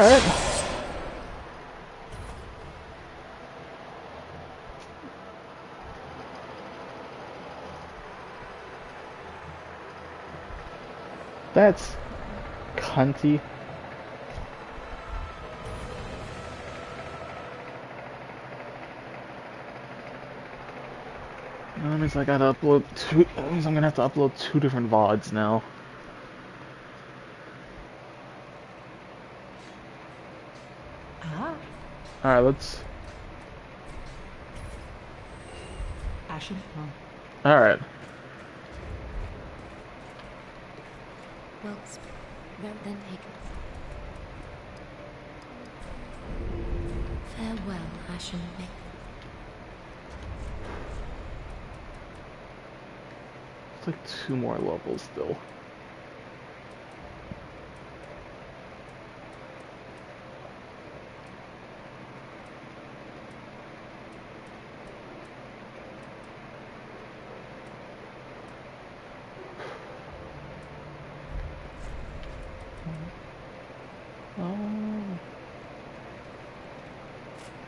Alright. That's cunty. That means I gotta upload two. That means I'm gonna have to upload 2 different VODs now. Ah. Alright, let's. Ashen. Alright. Well, then take it. Farewell, Ashen Vic. It's like 2 more levels still.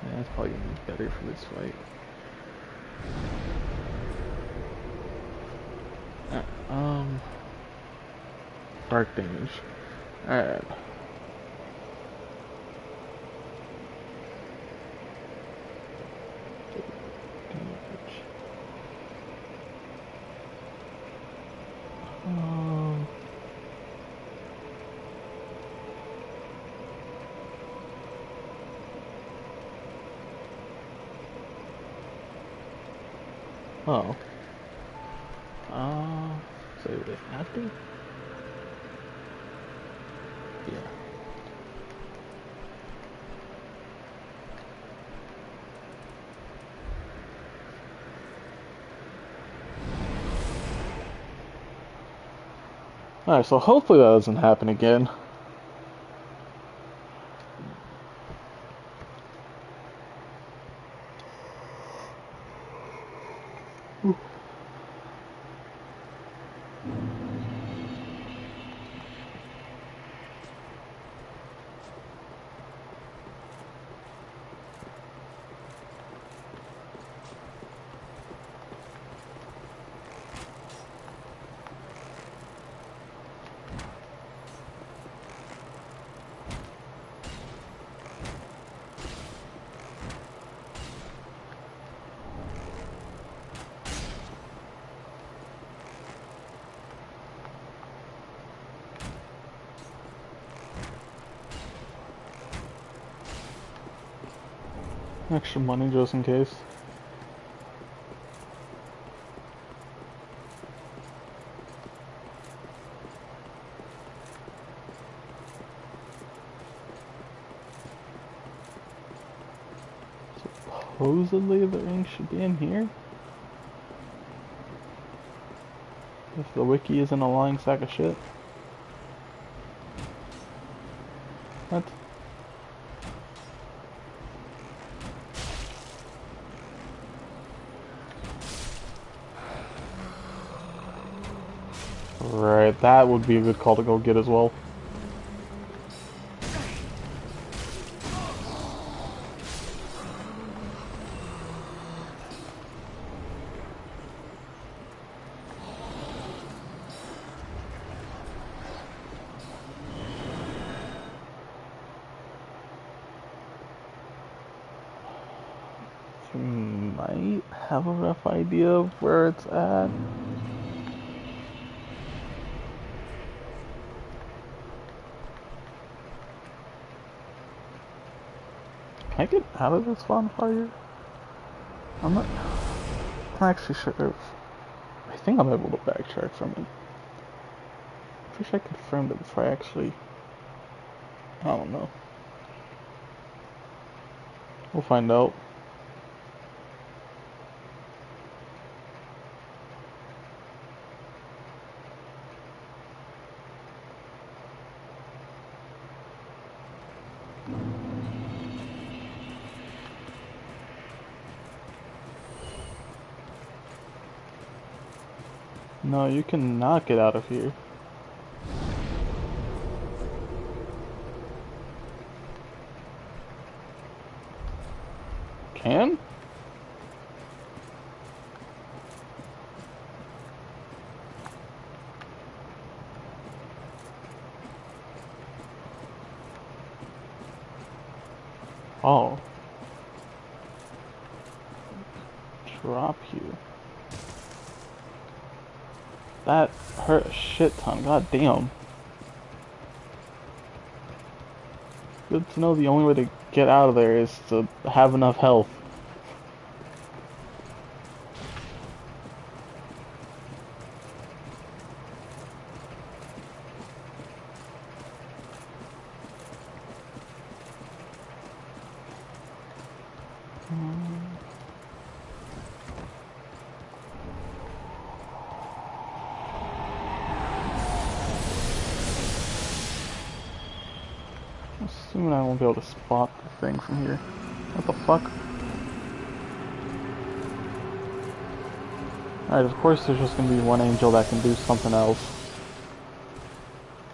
Yeah, that's probably gonna be better for this fight. Dark damage. Alright. Oh. So they have to? Yeah. Alright, so hopefully that doesn't happen again. Extra money just in case. Supposedly the ring should be in here. If the wiki isn't a lying sack of shit. What? Right, that would be a good call to go get as well. Might have a rough idea of where it's at. Can I get out of this bonfire? I'm not actually sure if... I think I'm able to backtrack from it. I wish I confirmed it before I actually... I don't know. We'll find out. No, you cannot get out of here. can? Oh. Drop you. That hurt a shit ton. God damn. Good to know the only way to get out of there is to have enough health. Assuming I won't be able to spot the thing from here. What the fuck? Alright, of course there's just gonna be one angel that can do something else.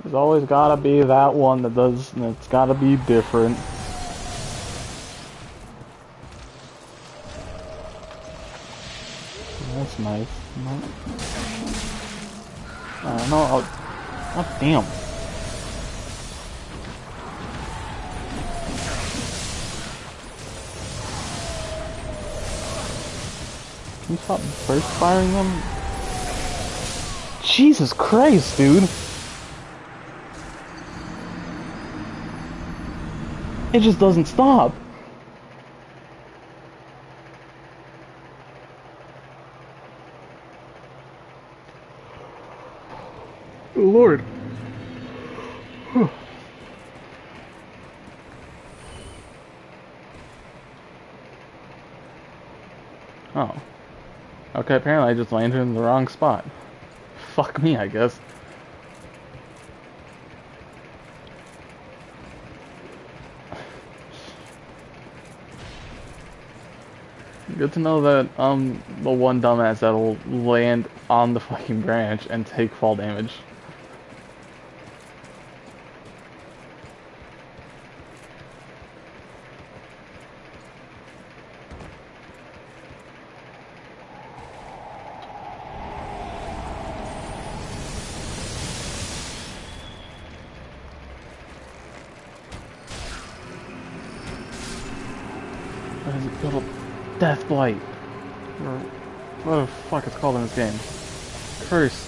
There's always gotta be that one that does, and it's gotta be different. That's nice. I don't know. Oh, damn. Can you stop burst firing them? Jesus Christ, dude! It just doesn't stop! Oh, Lord. Oh. Okay, apparently I just landed in the wrong spot. Fuck me, I guess. Good to know that the one dumbass that'll land on the fucking branch and take fall damage. What is it called? Death Blight. Or what the fuck it's called in this game. Curse.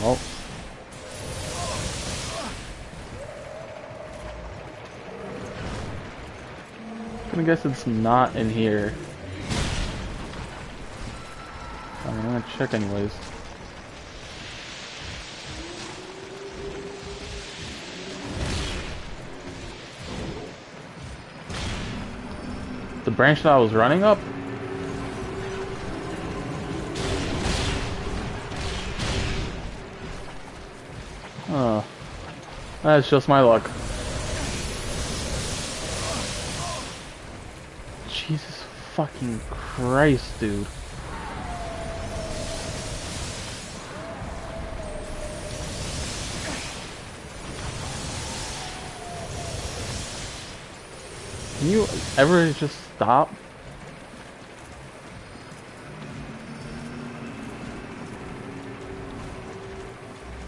Oh. I'm gonna guess it's not in here. I mean, I'm gonna check anyways. The branch that I was running up? Oh. That's just my luck. Jesus fucking Christ, dude. Can you ever just stop?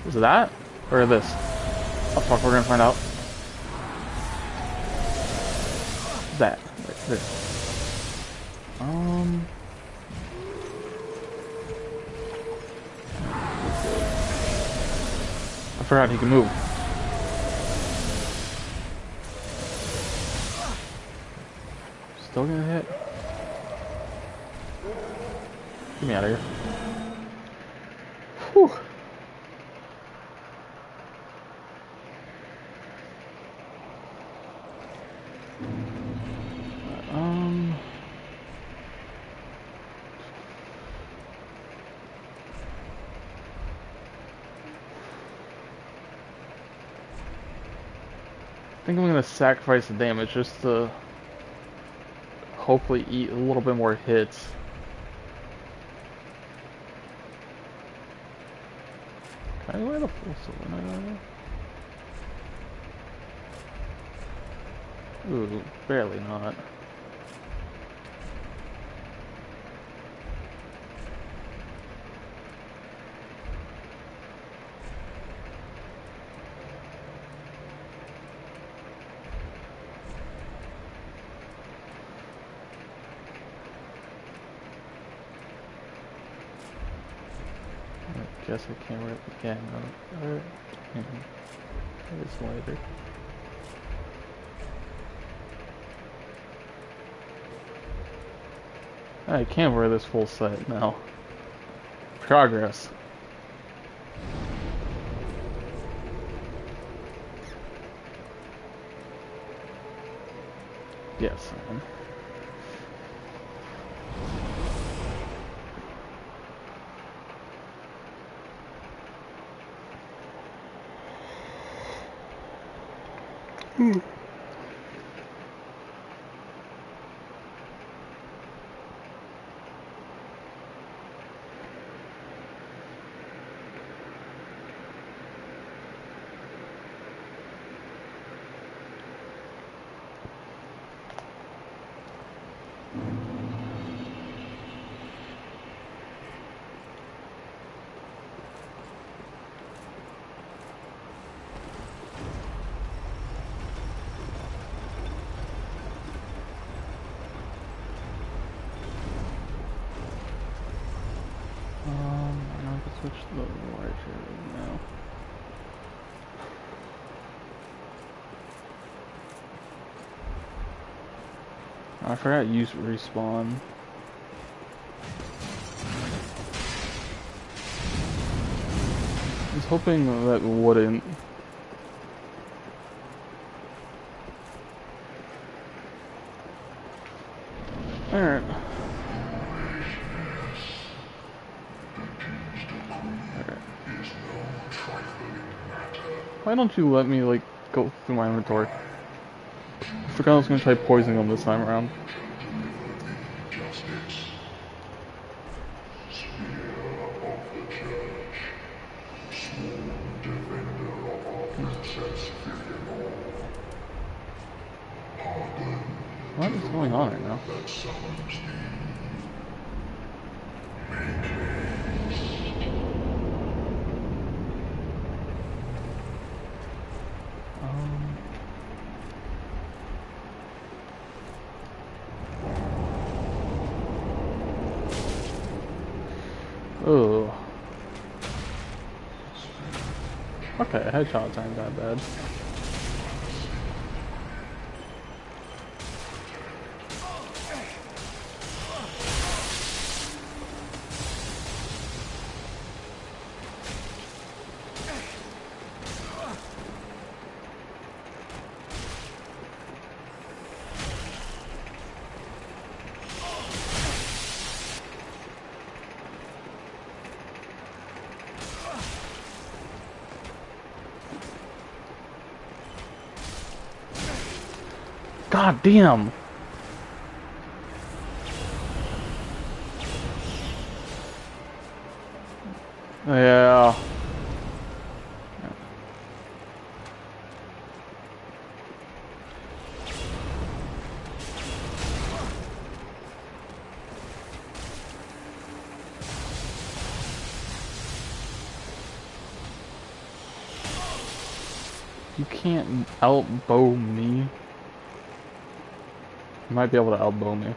Is it that? Or this? Oh fuck, we're gonna find out. That. Right there. I forgot he can move. Still gonna hit. Get me out of here. Whew. think I'm gonna sacrifice the damage just to hopefully eat a little bit more hits. Can I wear the full cylinder? Ooh, barely not. I guess I can't wear it again. No. It's later. I can't wear this full set now. Progress. Yes, I am. I'm gonna switch to the larger now. I forgot to use respawn. I was hoping that wouldn't. Alright. Why don't you let me, like, go through my inventory? I forgot I was gonna try poisoning them this time around. What is going on right now? Oh. Okay, headshots aren't that bad. God damn! Yeah. You can't outbow me. You might be able to outbow me.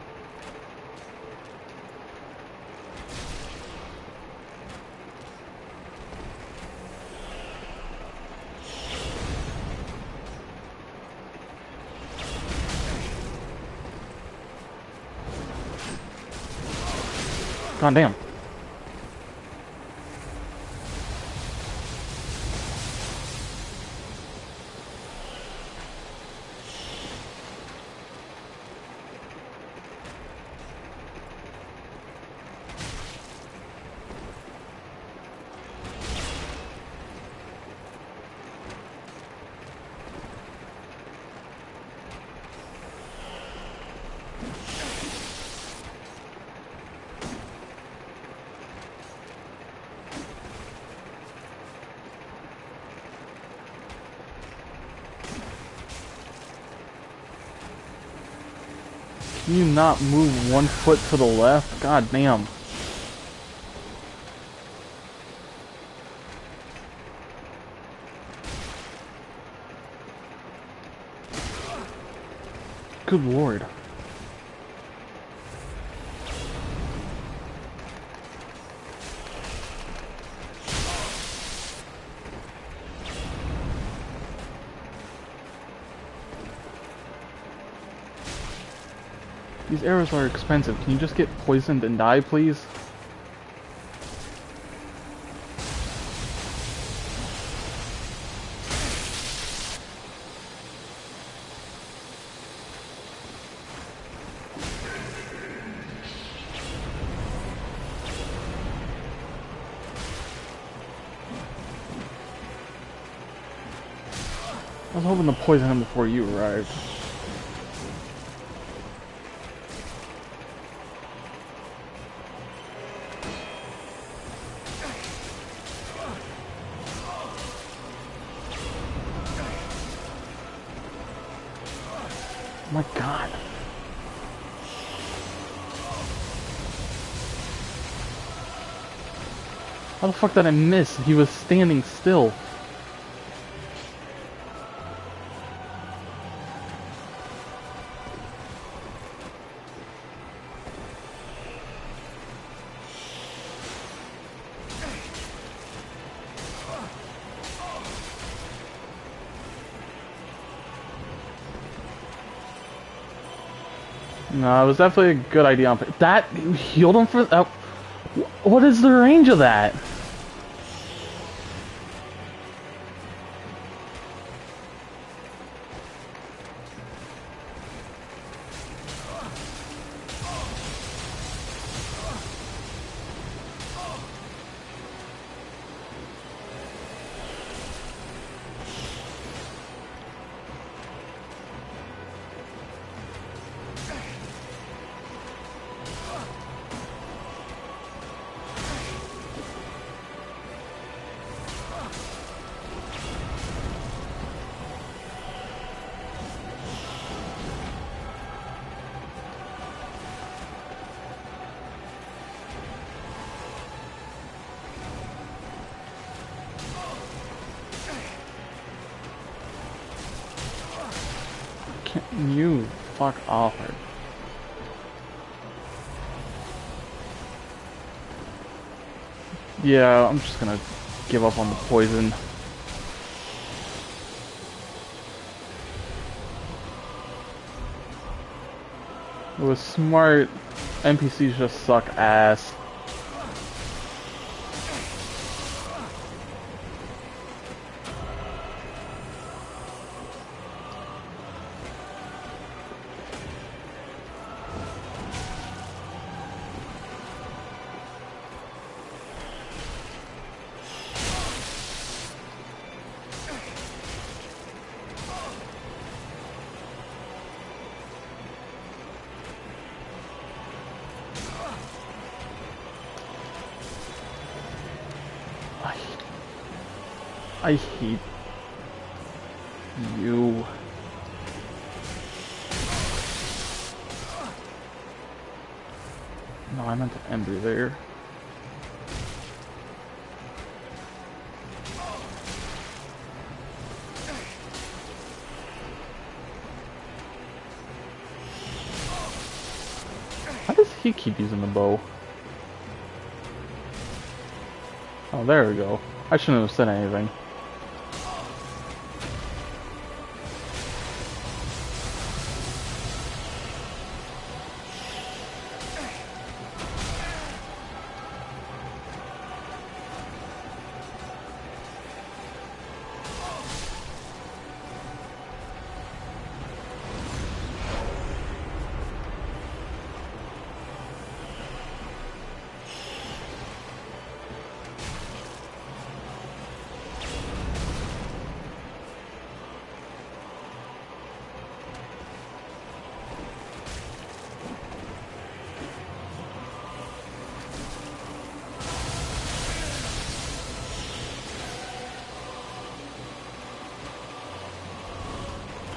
God damn. Can you not move 1 foot to the left? God damn. Good lord. These arrows are expensive. Can you just get poisoned and die, please? I was hoping to poison him before you arrived. Oh my god. How the fuck did I miss? He was standing still. No, it was definitely a good idea. That healed him for that. What is the range of that? Can you fuck off her? Yeah, I'm just gonna give up on the poison. It was smart. NPCs just suck ass. I hate you. No, I meant to Ember there. How does he keep using the bow? Oh, there we go. I shouldn't have said anything.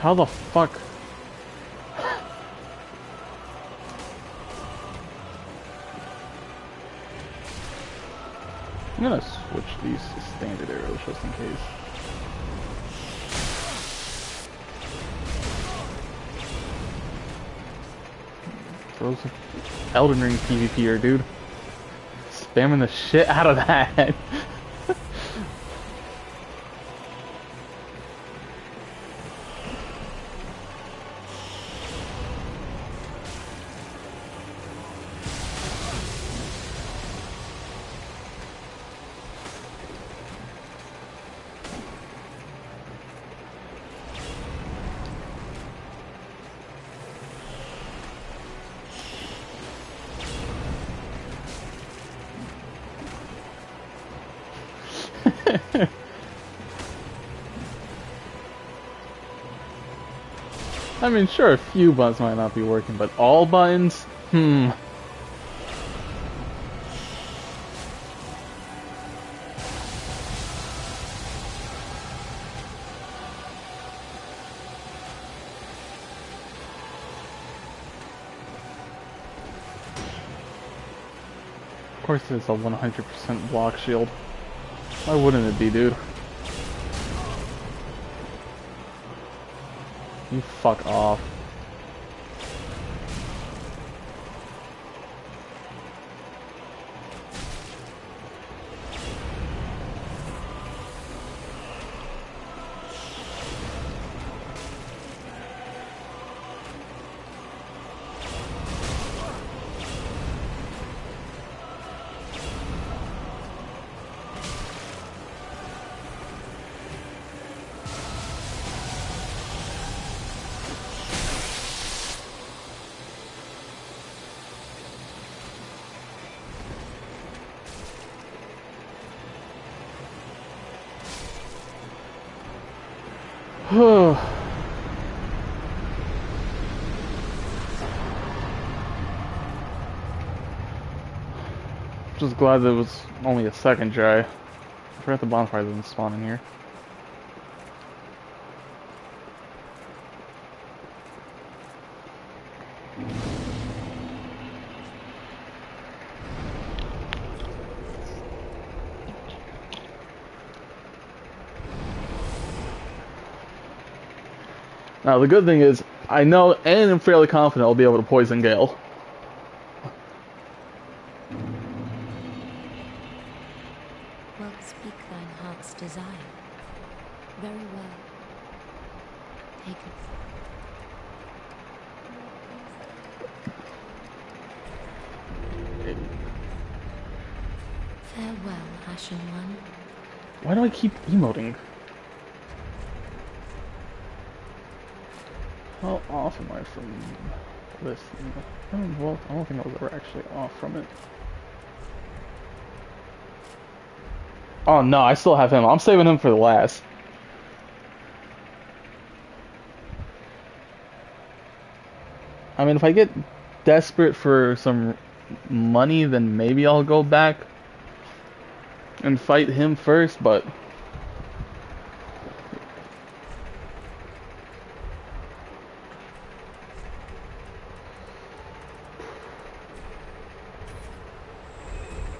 How the fuck? I'm gonna switch these to standard arrows just in case. Throws Elden Ring PvPer, dude. Spamming the shit out of that. I mean, sure, a few buttons might not be working, but all buttons? Of course it's a 100% block shield. Why wouldn't it be, dude? You fuck off. Just glad that it was only a second try. I forgot the bonfire doesn't spawn in here. Now the good thing is, I know and I'm fairly confident I'll be able to poison Gale. Well, speak thine heart's desire. Very well. Take it. Farewell, Ashen One. Why do I keep emoting? How off am I from this? Well, I don't think I was ever actually off from it. Oh no, I still have him. I'm saving him for the last. I mean, if I get desperate for some money, then maybe I'll go back and fight him first, but...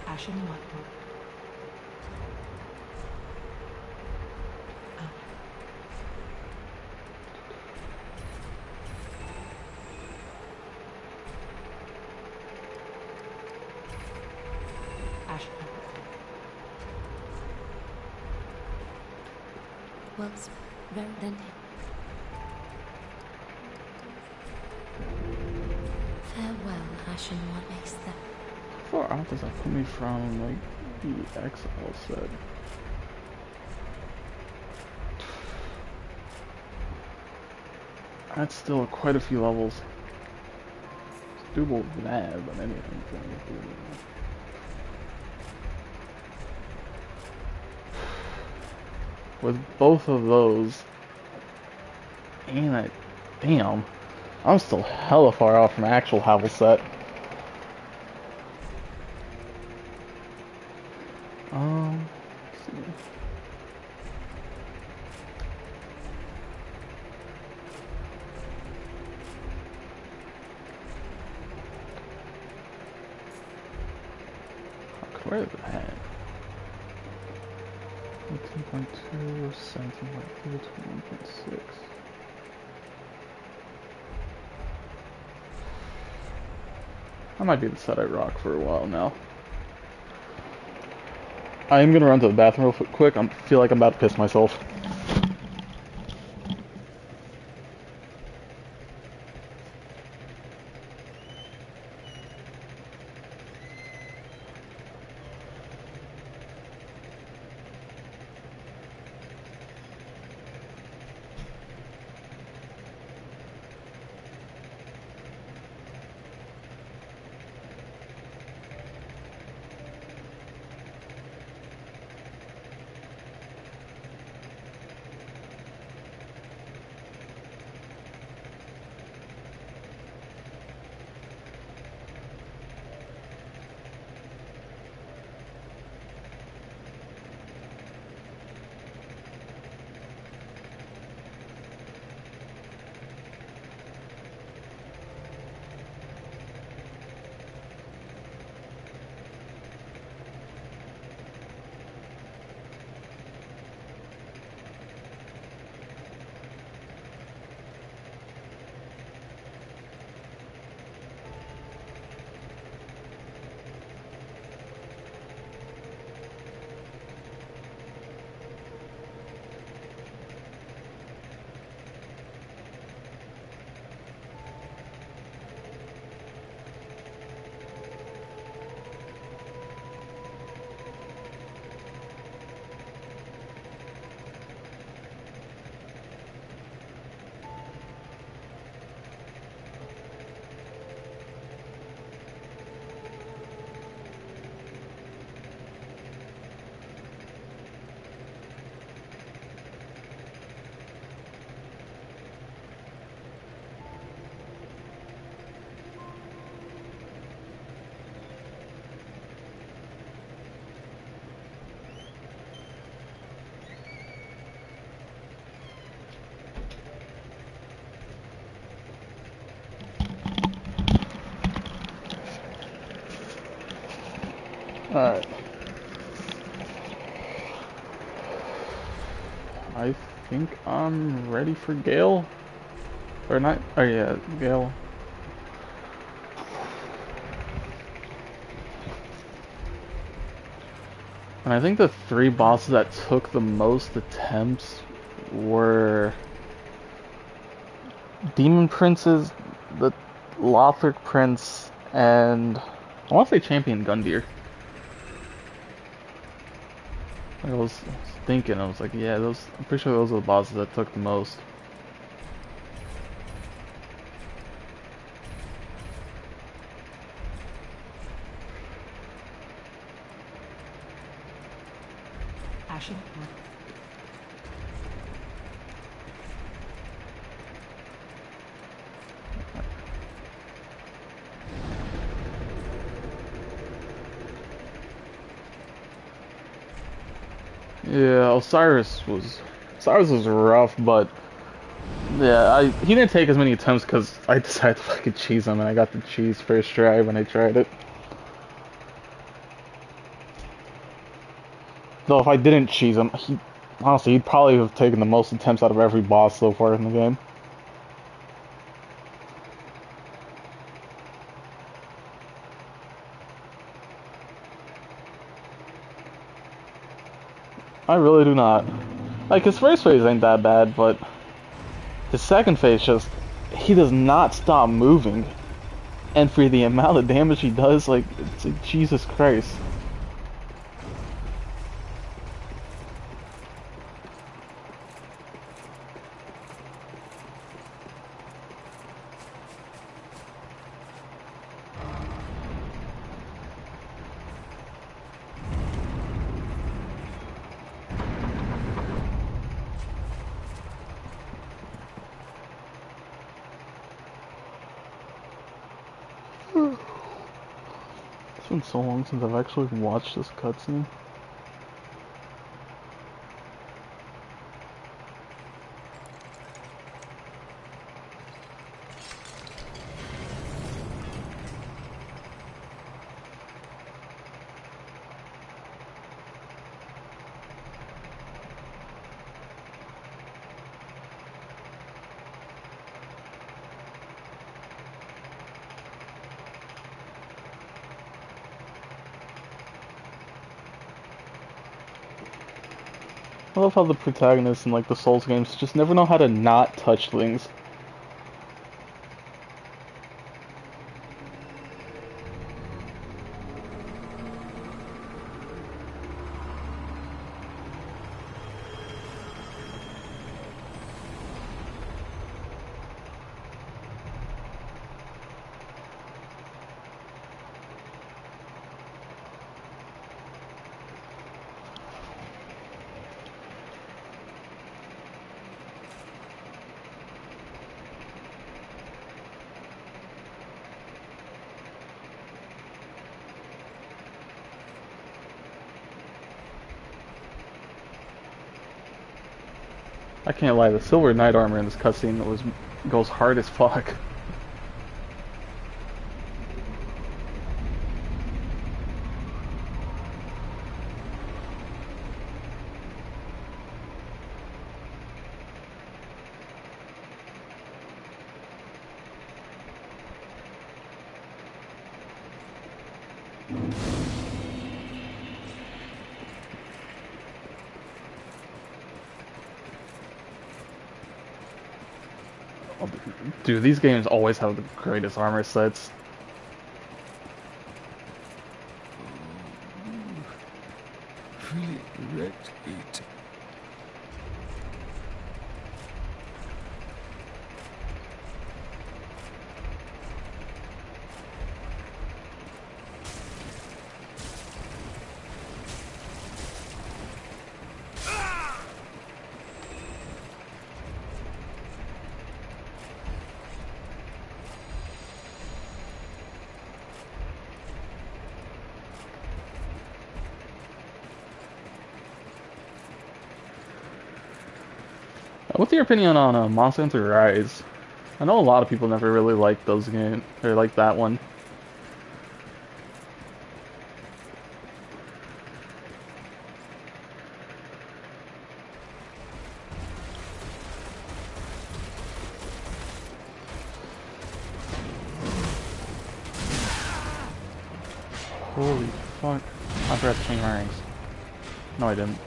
Ashen One. Ashen. Well, very then. Farewell, Ashen One. Makes that. How far off does that put me from, like, the Exile set? That's still quite a few levels. It's doable with that, but anything's gonna be doable. With both of those, and I, damn, I'm still hella far off from actual Havel set. Let's see. Fuck, where is it at? 17.2, 17.3, 21.6. I might be the set I rock for a while now. I am gonna run to the bathroom real quick. I feel like I'm about to piss myself. Alright. I think I'm ready for Gale. Or not. Oh yeah, Gale. And I think the three bosses that took the most attempts were Demon Princes, the Lothric Prince, and I want to say Champion Gundyr. I was thinking, I was like, yeah, those. I'm pretty sure those are the bosses that took the most. Ashen. Yeah, Osiris was rough, but yeah, he didn't take as many attempts because I decided to fucking cheese him, and I got the cheese first try when I tried it. Though if I didn't cheese him, honestly, he'd probably have taken the most attempts out of every boss so far in the game. I really do not. Like, his first phase ain't that bad, but his second phase just, he does not stop moving. And for the amount of damage he does, like, it's like, Jesus Christ. It's been so long since I've actually watched this cutscene. I love how the protagonists in like the Souls games just never know how to not touch things. I can't lie, the silver knight armor in this cutscene goes hard as fuck. Dude, these games always have the greatest armor sets. Really wrecked it. What's your opinion on Monster Hunter Rise? I know a lot of people never really liked those games, or like that one. Holy fuck. I forgot to change my ranks. No, I didn't.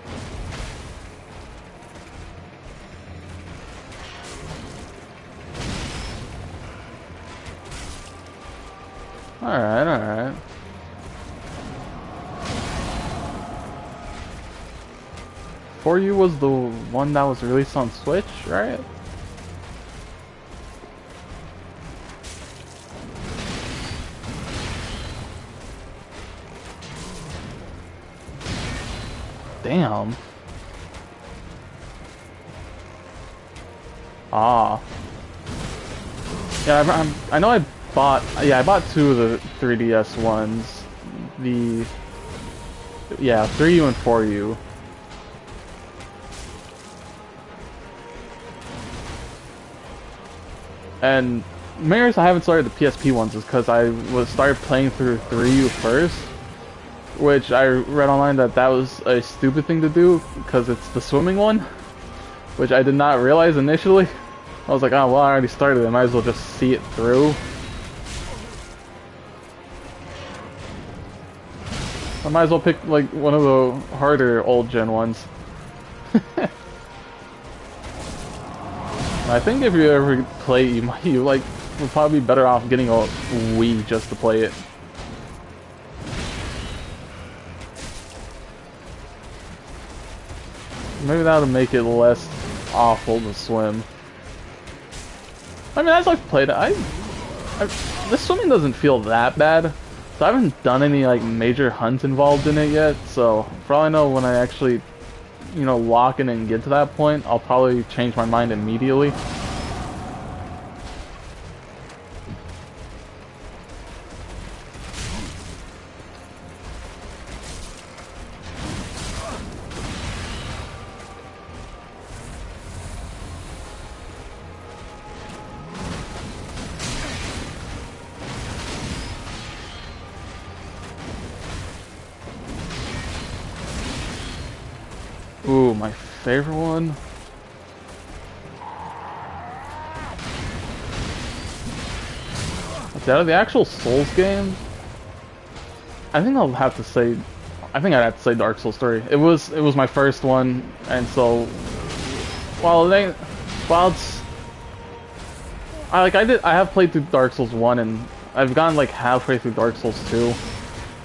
Alright, alright. For You was the one that was released on Switch, right? Damn. Ah. Yeah, I know I bought two of the 3DS ones. Yeah, 3U and 4U. And Maris, I haven't started the PSP ones is because I started playing through 3U first, which I read online that was a stupid thing to do because it's the swimming one, which I did not realize initially. I was like, oh well, I already started it, I might as well just see it through. I might as well pick like one of the harder old gen ones. I think if you ever play, you like would probably be better off getting a Wii just to play it. Maybe that'll make it less awful to swim. I mean, as I've played it, the swimming doesn't feel that bad. So I haven't done any like major hunts involved in it yet. So for all I know, when I actually, lock in and get to that point, I'll probably change my mind immediately. Ooh, my favorite one? Out of the actual Souls games, I think I'll have to say I think I'd have to say Dark Souls 3. It was my first one, and so while it's I have played through Dark Souls 1 and I've gotten like halfway through Dark Souls 2.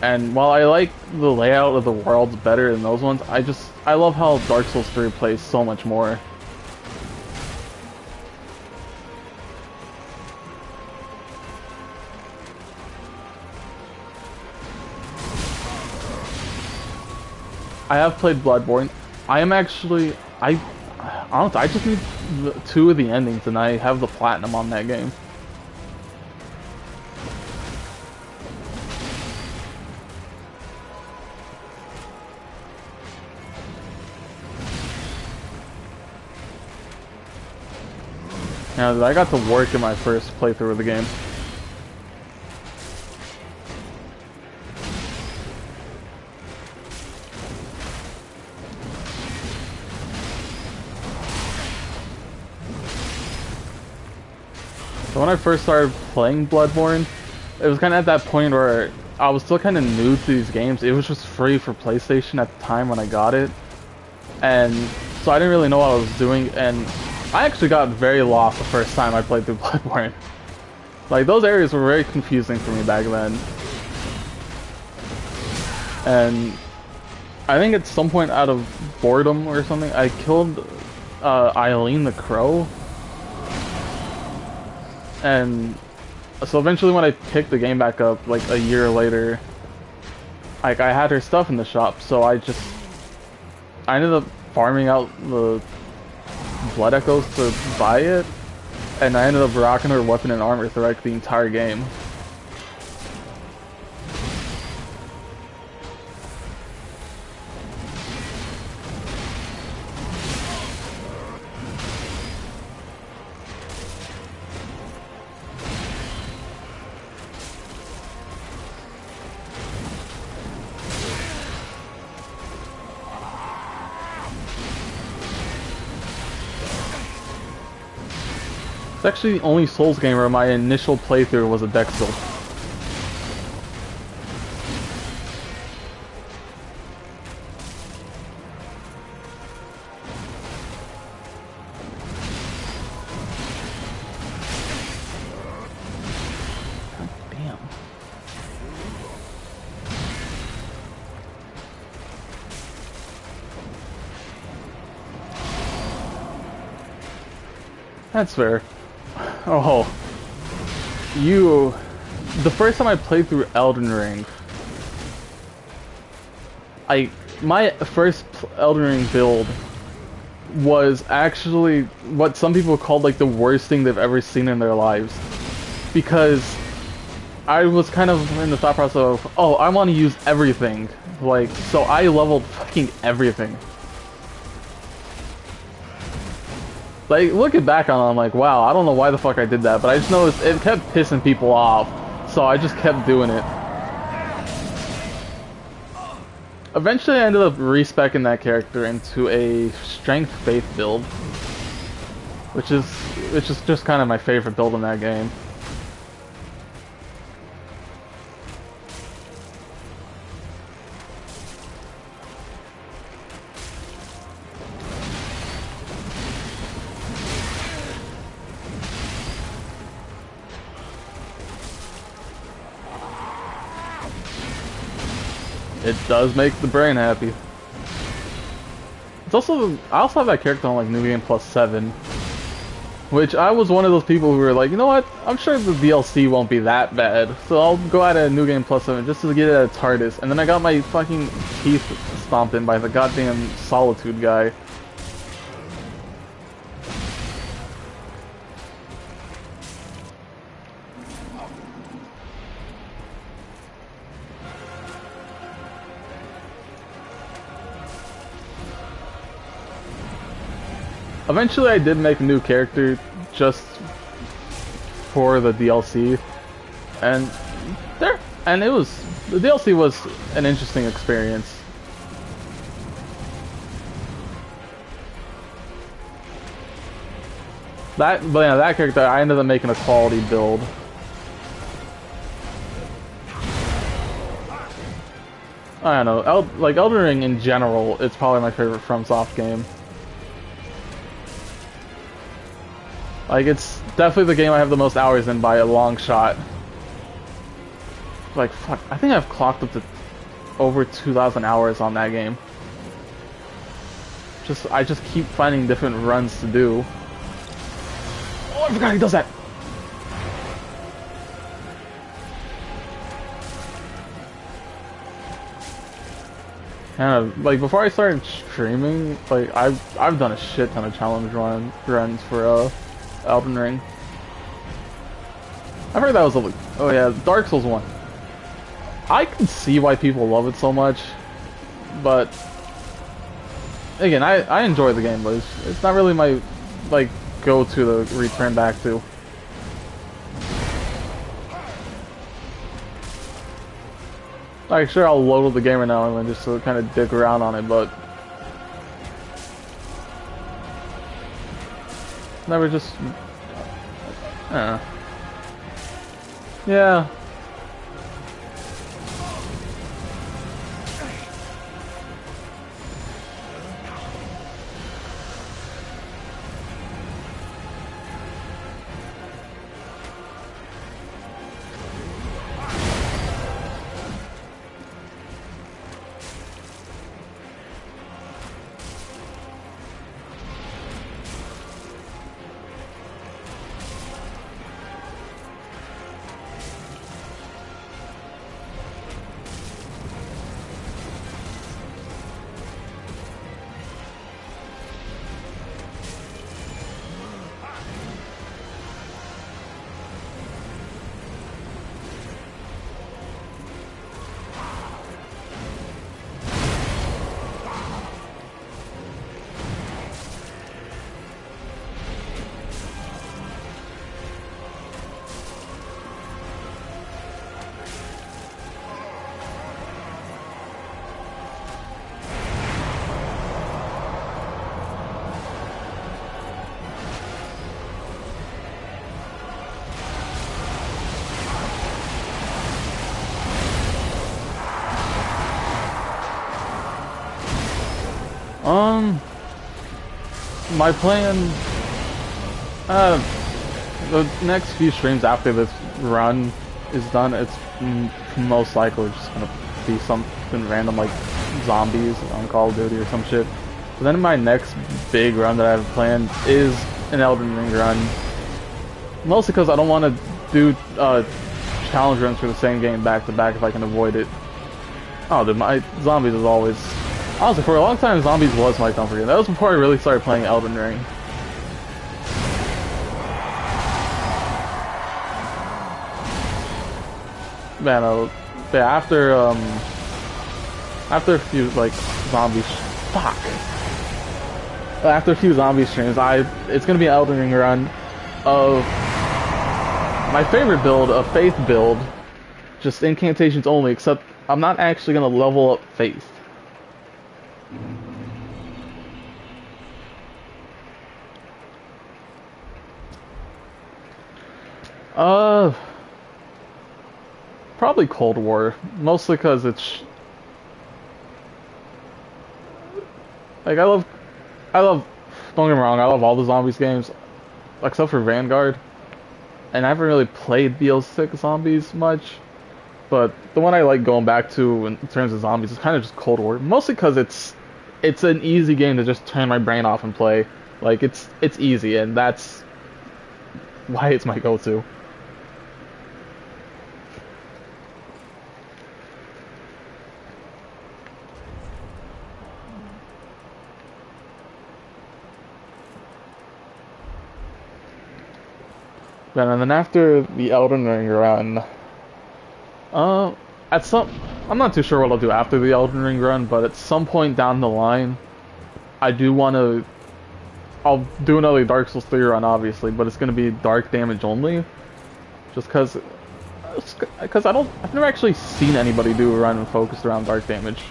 And while I like the layout of the worlds better than those ones, I love how Dark Souls 3 plays so much more. I have played Bloodborne. I am actually honestly I just need two of the endings and I have the platinum on that game. Now I got to work in my first playthrough of the game. So when I first started playing Bloodborne, it was kind of at that point where I was still kind of new to these games. It was just free for PlayStation at the time when I got it. And so I didn't really know what I was doing, and I actually got very lost the first time I played through Bloodborne. Like, those areas were very confusing for me back then. And I think at some point out of boredom or something, I killed Eileen the Crow. And so eventually when I picked the game back up, like a year later, like I had her stuff in the shop, so I ended up farming out the Blood Echoes to buy it, and I ended up rocking her weapon and armor throughout like, the entire game. It's actually the only Souls game where my initial playthrough was a dex build. God damn. That's fair. Oh, the first time I played through Elden Ring, my first Elden Ring build was actually what some people called like the worst thing they've ever seen in their lives, because I was kind of in the thought process of, oh, I want to use everything, like, so I leveled fucking everything. Like, looking back on it, I'm like, wow, I don't know why the fuck I did that, but I just noticed it kept pissing people off, so I just kept doing it. Eventually I ended up respecing that character into a strength faith build, which is just kind of my favorite build in that game. It does make the brain happy. It's also, I also have that character on like New Game Plus 7, which I was one of those people who were like, you know what, I'm sure the DLC won't be that bad, so I'll go at a New Game Plus 7 just to get it at its hardest, and then I got my fucking teeth stomped in by the goddamn Solitude guy. Eventually I did make a new character just for the DLC, and the DLC was an interesting experience. But yeah, that character, I ended up making a quality build. I don't know. Like Elden Ring in general, it's probably my favorite FromSoft game. Like it's definitely the game I have the most hours in by a long shot. Like fuck, I think I've clocked up to over 2,000 hours on that game. I just keep finding different runs to do. Oh, I forgot he does that. And like before I started streaming, like I've done a shit ton of challenge runs for Elden Ring. I heard that was a oh yeah, Dark Souls 1. I can see why people love it so much, but again, I enjoy the game, but it's not really my like go-to to return back to. Like sure, I'll load the game right now and then just to kind of dick around on it, but never just. Yeah. My plan, the next few streams after this run is done, it's most likely just gonna be something random like zombies on Call of Duty or some shit. But then my next big run that I have planned is an Elden Ring run. Mostly because I don't want to do challenge runs for the same game back to back if I can avoid it. Oh, dude, my zombies is always... Honestly, for a long time, zombies was my comfort game. That was before I really started playing Elden Ring. Man, yeah, after a few like zombies, fuck. After a few zombie streams, it's gonna be an Elden Ring run of my favorite build, a Faith build, just incantations only. Except I'm not actually gonna level up Faith. Probably Cold War, mostly because it's like I love. Don't get me wrong, I love all the zombies games, except for Vanguard, and I haven't really played BO6 zombies much. But the one I like going back to in terms of zombies is kind of just Cold War, mostly because it's an easy game to just turn my brain off and play. Like it's easy, and that's why it's my go-to. And then after the Elden Ring run, I'm not too sure what I'll do after the Elden Ring run, but at some point down the line, I do want to. I'll do another Dark Souls 3 run, obviously, but it's going to be dark damage only, just because I've never actually seen anybody do a run focused around dark damage.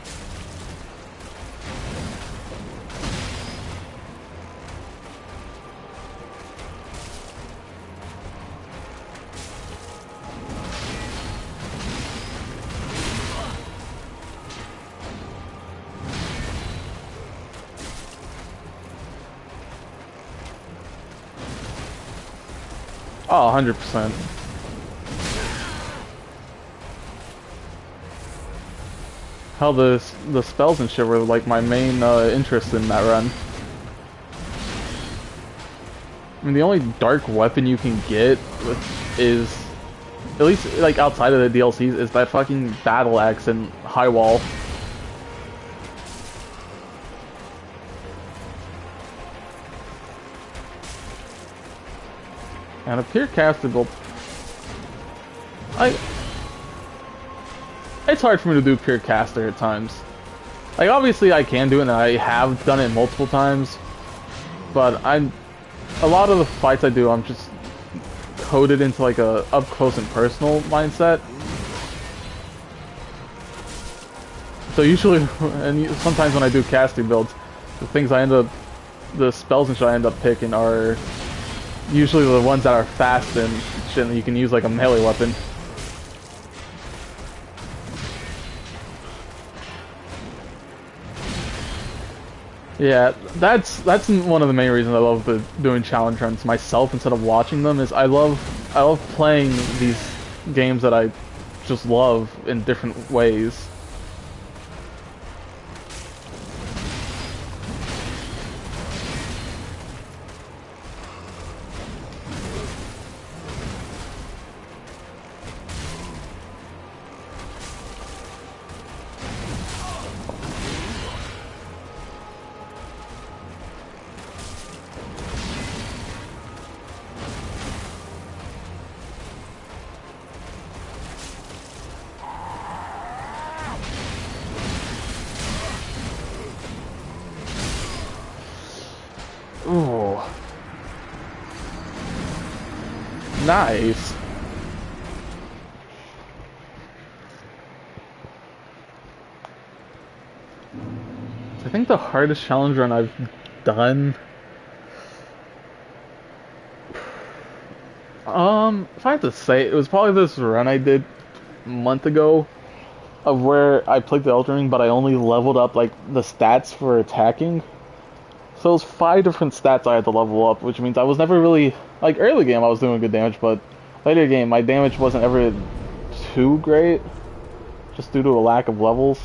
Oh, 100%. Hell, the spells and shit were like my main interest in that run. I mean, the only dark weapon you can get is, at least like outside of the DLCs, is that fucking battle axe and high wall. And a pure caster build, it's hard for me to do pure caster at times. Like, obviously I can do it, and I have done it multiple times, but a lot of the fights I do, I'm just coded into like a up close and personal mindset. So usually, and sometimes when I do casting builds, the spells and shit I end up picking are usually the ones that are fast and shit that you can use like a melee weapon. Yeah, that's one of the main reasons I love doing challenge runs myself instead of watching them. Is I love playing these games that I just love in different ways. Ooh. Nice. I think the hardest challenge run I've done, if I have to say, it was probably this run I did a month ago of where I played the Elden Ring, but I only leveled up like the stats for attacking. So it was 5 different stats I had to level up, which means I was never really, like, early game I was doing good damage, but later game my damage wasn't ever too great, just due to a lack of levels.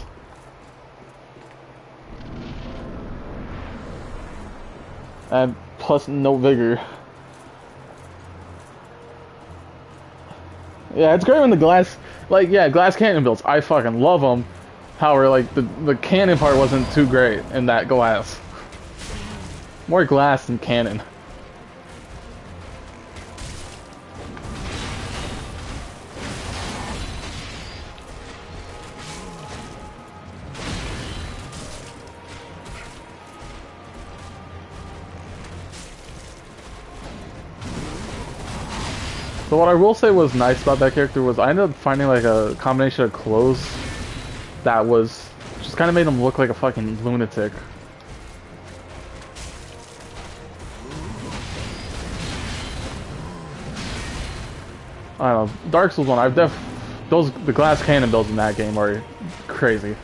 And plus no vigor. Yeah, it's great when the glass, like, yeah, glass cannon builds, I fucking love them. However, like, the cannon part wasn't too great in that glass. More glass than cannon. So what I will say was nice about that character was I ended up finding like a combination of clothes that was just kind of made him look like a fucking lunatic. I don't know, Dark Souls 1, the glass cannon builds in that game are crazy.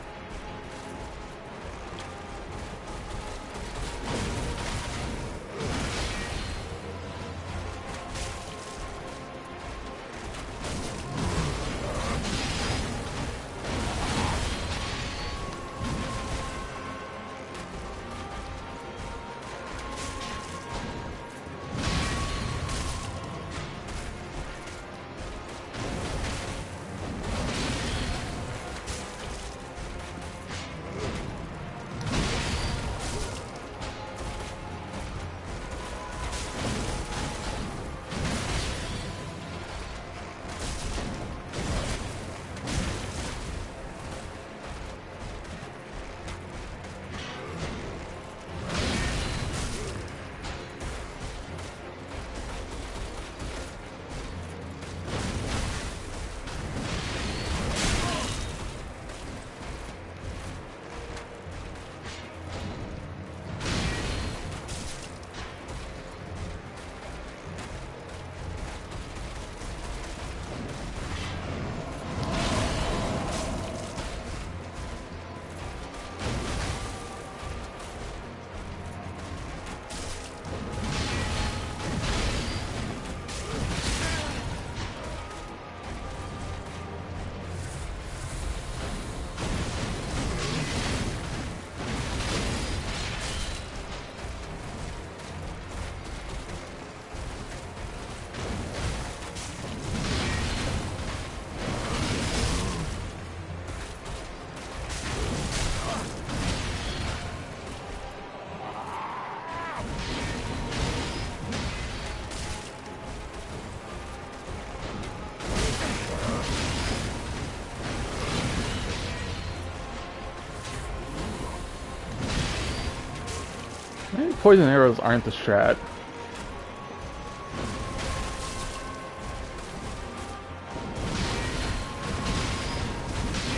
poison arrows aren't the strat.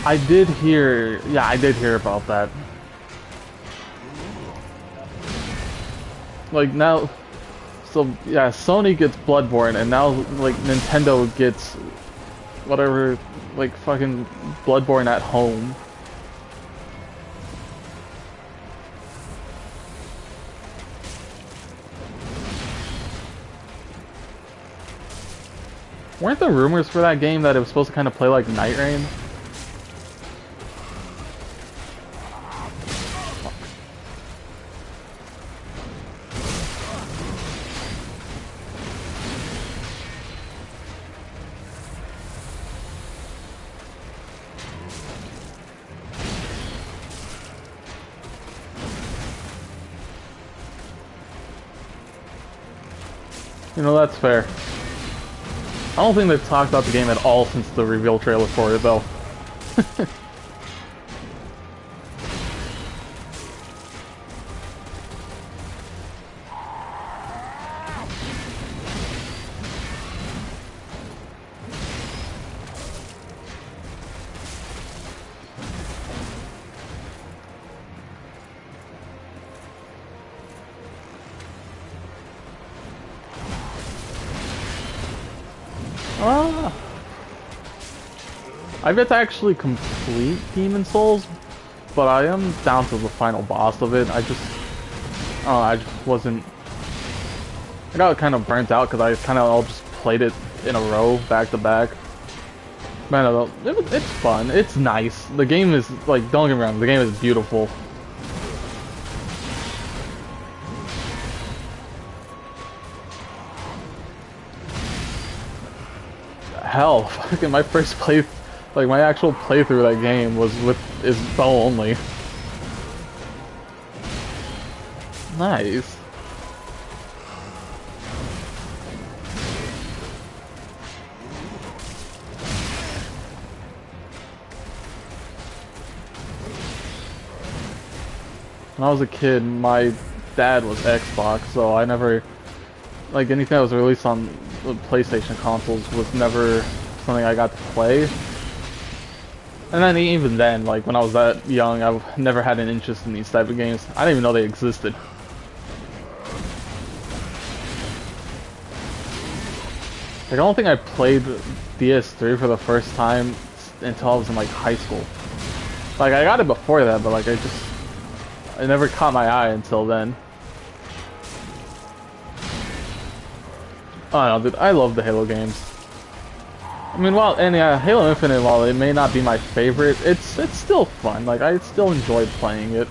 I did hear about that. Like now, so yeah, Sony gets Bloodborne, and now like Nintendo gets whatever, like fucking Bloodborne at home. Weren't there rumors for that game that it was supposed to kind of play like Night Rain? You know, that's fair. I don't think they've talked about the game at all since the reveal trailer for it, though. I've yet to actually complete Demon Souls, but I am down to the final boss of it. I just wasn't. I got kind of burnt out because I kind of all just played it in a row, back to back. Man, it's fun. It's nice. The game is like, don't get me wrong, the game is beautiful. Hell, fucking my first play. Like, my actual playthrough of that game was with bow only. Nice. When I was a kid, my dad was Xbox, so I never... Like, anything that was released on the PlayStation consoles was never something I got to play. And then even then, like when I was that young, I never had an interest in these type of games. I didn't even know they existed. Like, I don't think I played DS3 for the first time until I was in like high school. Like, I got it before that, but like it never caught my eye until then. I don't know, dude, I love the Halo games. I mean, Halo Infinite, while it may not be my favorite, it's still fun. Like, I still enjoy playing it.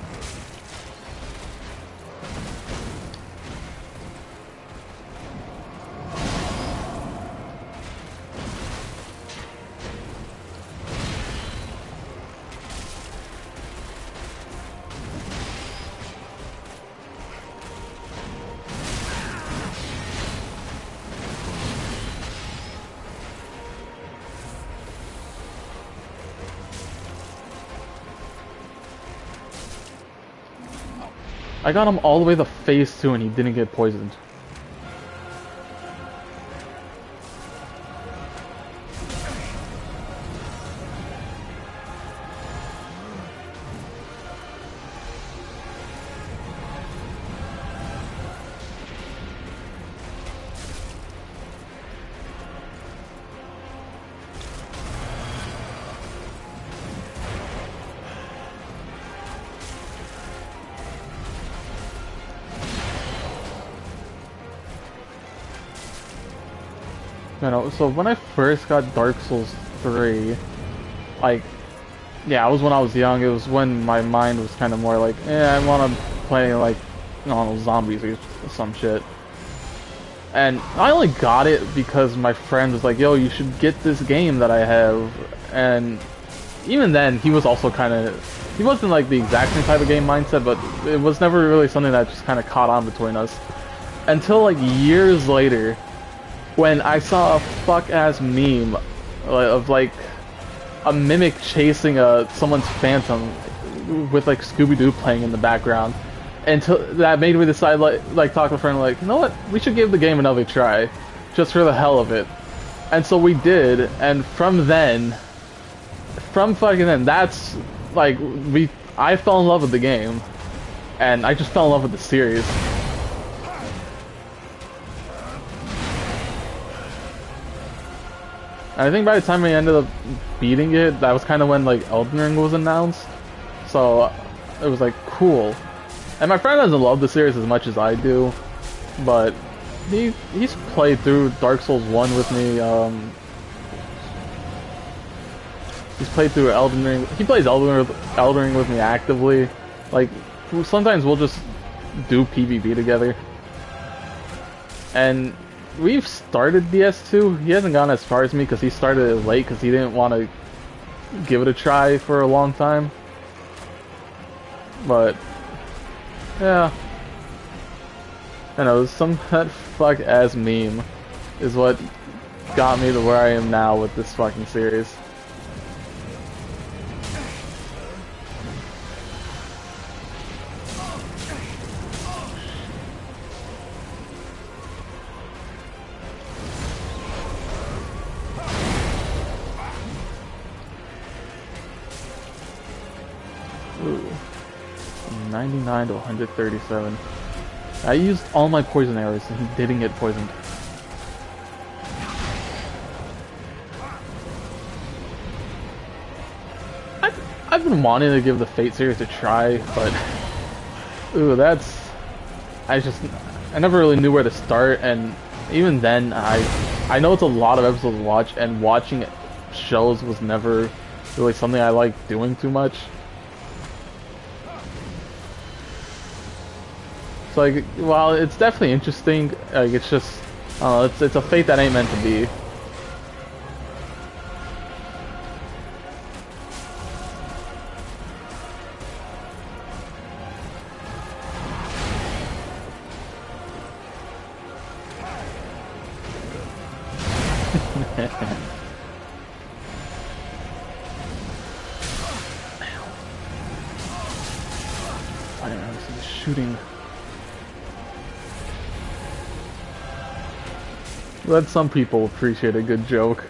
I got him all the way to phase 2 and he didn't get poisoned. You know, so when I first got Dark Souls 3, like, yeah, it was when I was young. It was when my mind was kind of more like, I want to play, like, I don't know, zombies or some shit. And I only got it because my friend was like, yo, you should get this game that I have. And even then, he was also kind of, he wasn't like the exact same type of game mindset, but it was never really something that just kind of caught on between us. Until like years later, when I saw a fuck-ass meme of like a mimic chasing someone's phantom with like Scooby-Doo playing in the background. And that made me decide, like talk to a friend, like, you know what, we should give the game another try, just for the hell of it. And so we did, and from fucking then, that's like I fell in love with the game, and I just fell in love with the series. And I think by the time I ended up beating it, that was kind of when like Elden Ring was announced, so it was like cool. And my friend doesn't love the series as much as I do, but he's played through Dark Souls 1 with me. He's played through Elden Ring. He plays Elden Ring with me actively. Like, sometimes we'll just do PvP together. And we've started DS2. He hasn't gone as far as me because he started it late because he didn't want to give it a try for a long time. But yeah, I know, that fuck ass meme is what got me to where I am now with this fucking series. Ooh. 99 to 137. I used all my poison arrows and he didn't get poisoned. I've been wanting to give the Fate series a try, but ooh, I never really knew where to start, and even then I know it's a lot of episodes to watch, and watching shows was never really something I liked doing too much. So like, while it's definitely interesting, like it's just, I don't know, it's a fate that ain't meant to be. I don't know, this is shooting. Let some people appreciate a good joke.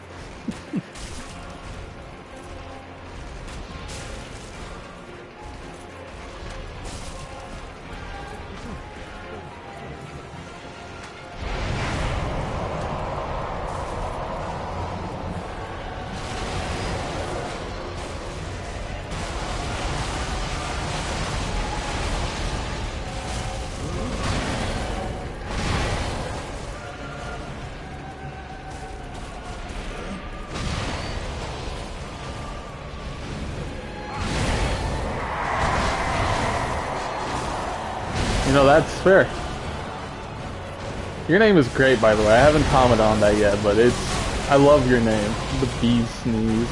You know, that's fair. Your name is great, by the way. I haven't commented on that yet, but I love your name. The bee sneeze.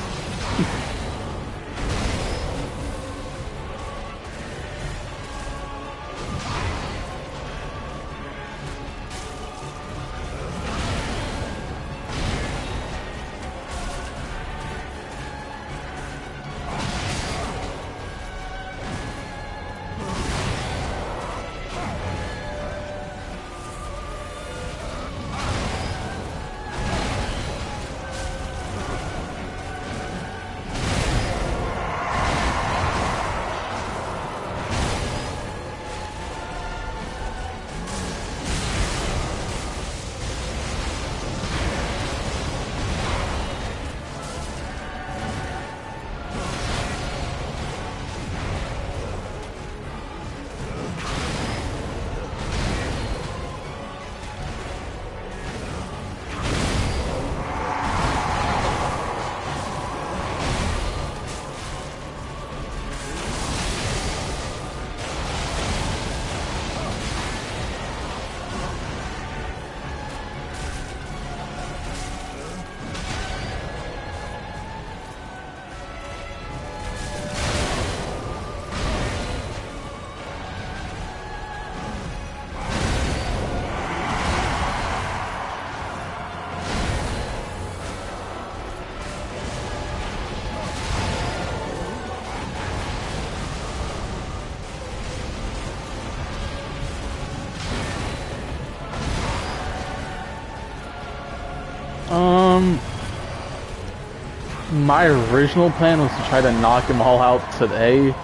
My original plan was to try to knock them all out today,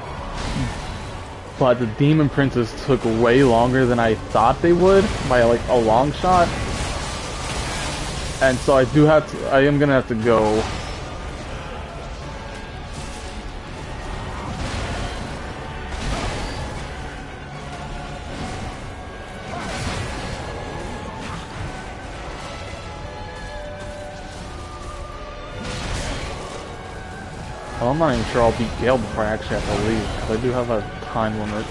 but the Demon Princes took way longer than I thought they would, by like a long shot. And so I am gonna have to go. Well, I'm not even sure I'll beat Gale before I actually have to leave, because I do have a time limit.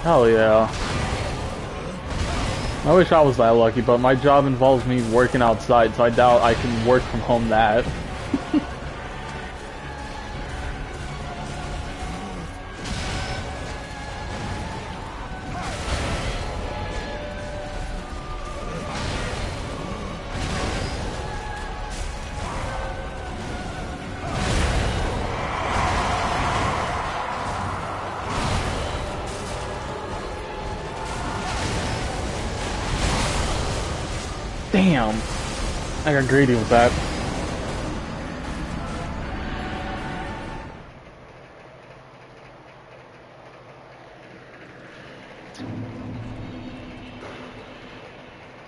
Hell yeah. I wish I was that lucky, but my job involves me working outside, so I doubt I can work from home that. Damn! I got greedy with that.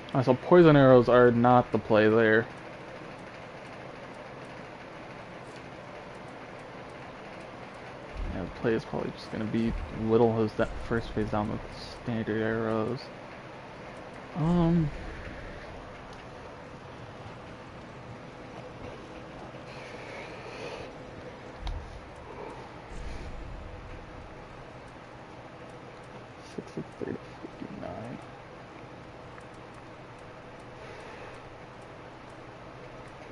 Alright, so poison arrows are not the play there. Yeah, the play is probably just gonna be little as that first phase down with standard arrows. 63 to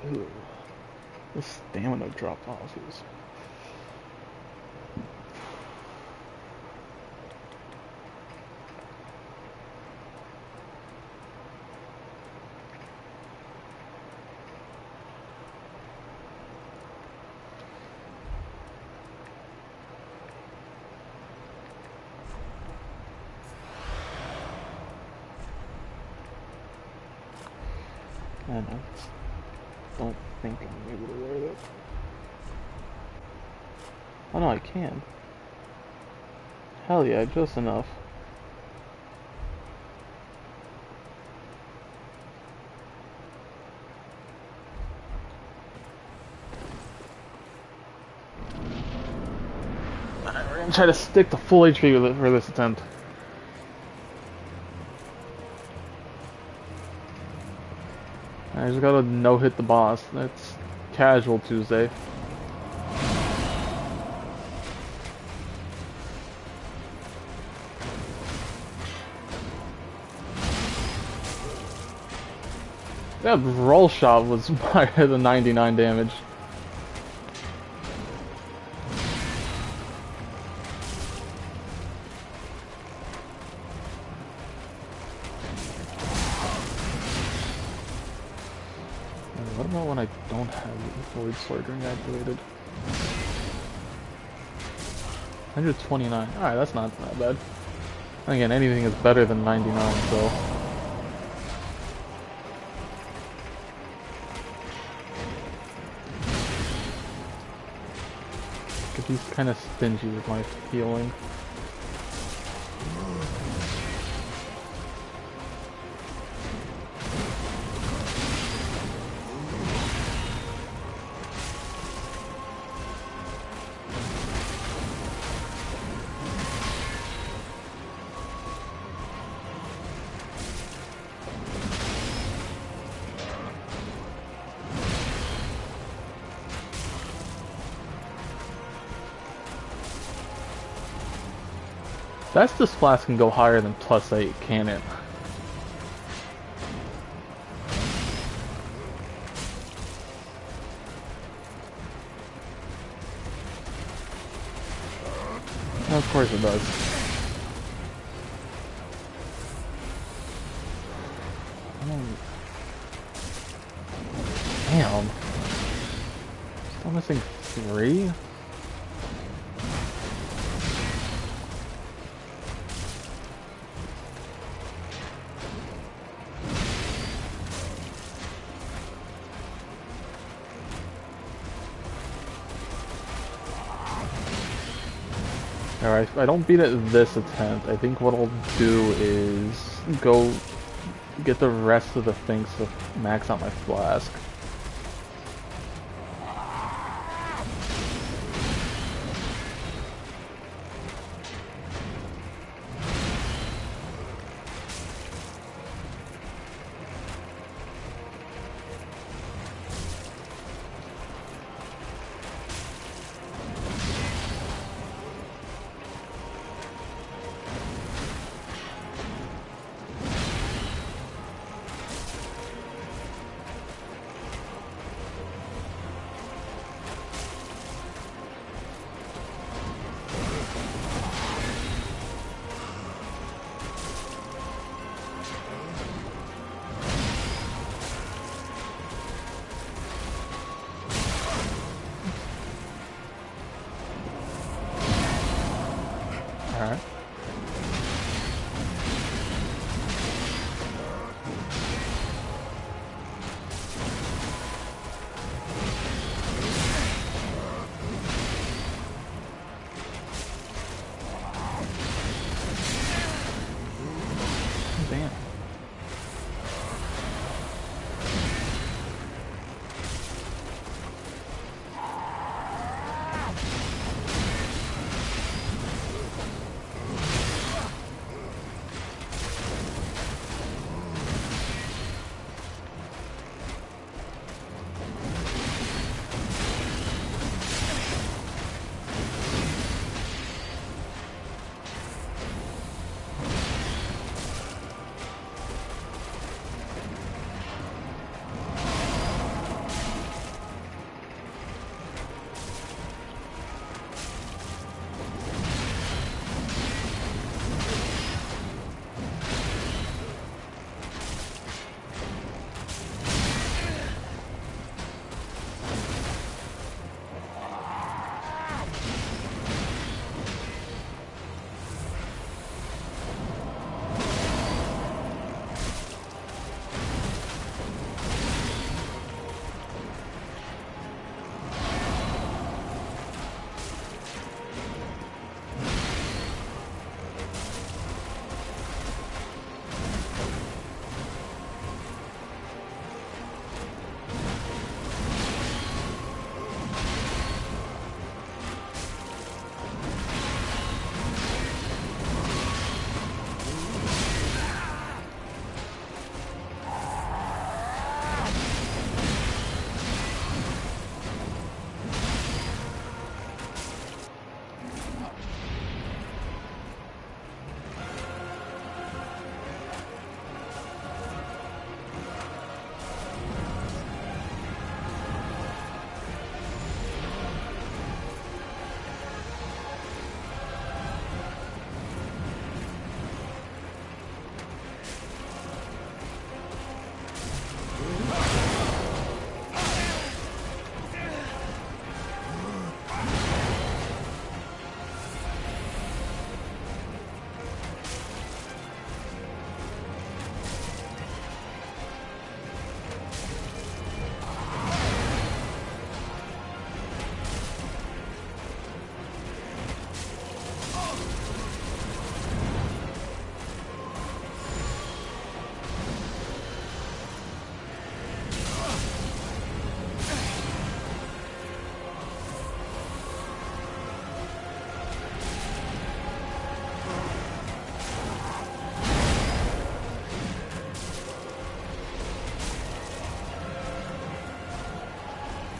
59. Ooh. The stamina drop off is... I don't think I'm able to wear that. Oh no, I can. Hell yeah, just enough. Alright, we're gonna try to stick to full HP with it for this attempt. I just gotta no-hit the boss. That's casual Tuesday. That roll shot was higher than 99 damage. What about when I don't have the Void Sword Ring activated? 129. Alright, that's not that bad. And again, anything is better than 99, so... Because he's kind of stingy with my healing. Festus Flask can go higher than +8, can it? Of course it does. Damn. Still missing 3? Alright, if I don't beat it this attempt, I think what I'll do is go get the rest of the things to max out my flask. Alright. Damn.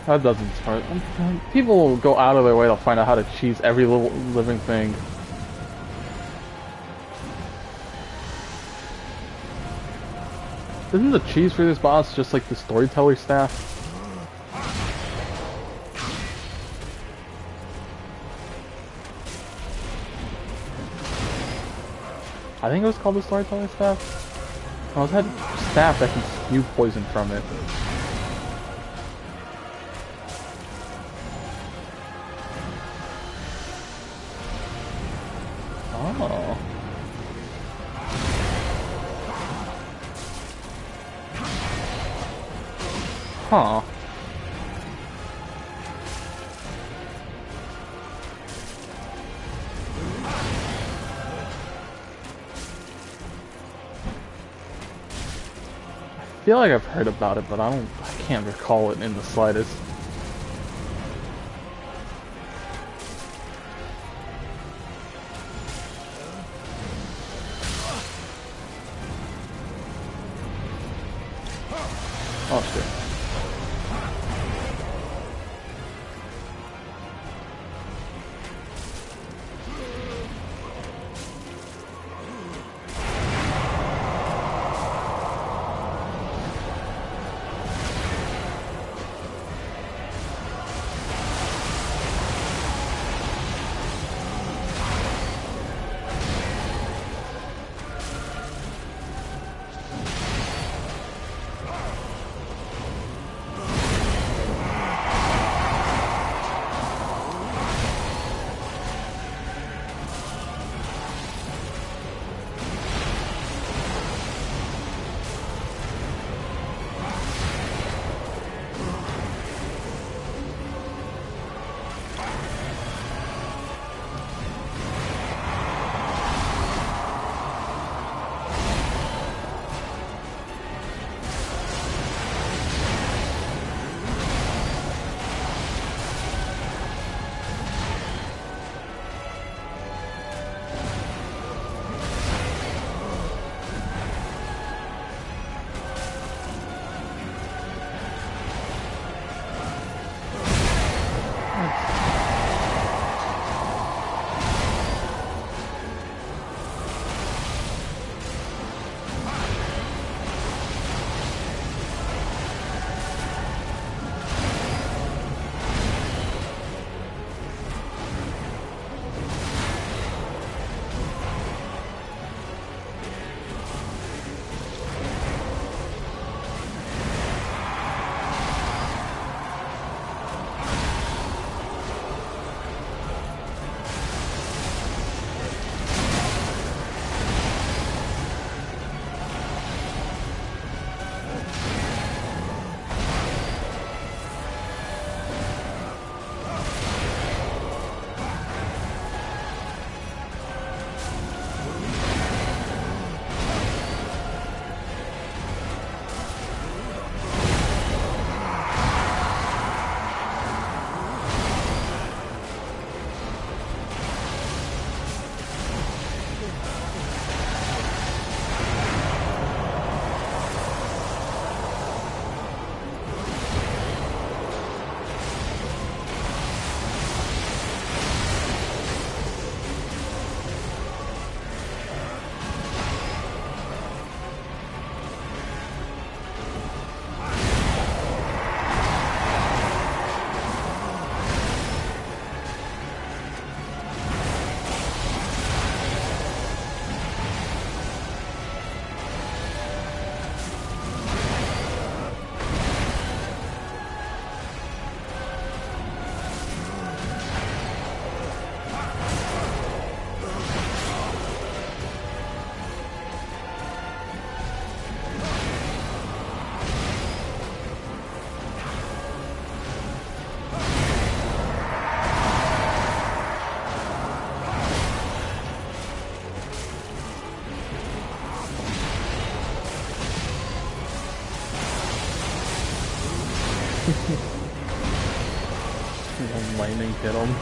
That doesn't start. People will go out of their way to find out how to cheese every little living thing. Isn't the cheese for this boss just like the storyteller staff? I think it was called the Storyteller Staff. I was had staff that can spew poison from it. Oh. Huh. I feel like I've heard about it, but I can't recall it in the slightest. Oh shit. Lightning hit him.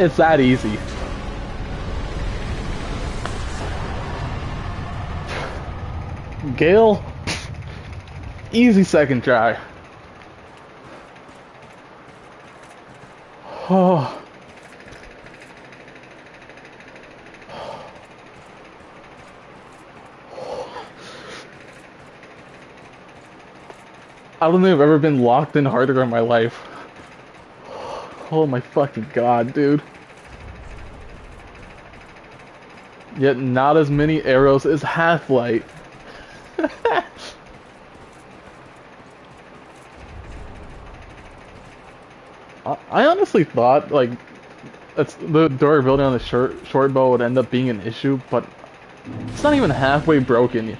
It's that easy. Gale, easy second try. Oh. I don't think I've ever been locked in harder in my life. Oh my fucking god, dude. Yet not as many arrows as Half-Light. I honestly thought, like, that's the durability on the short bow would end up being an issue, but it's not even halfway broken.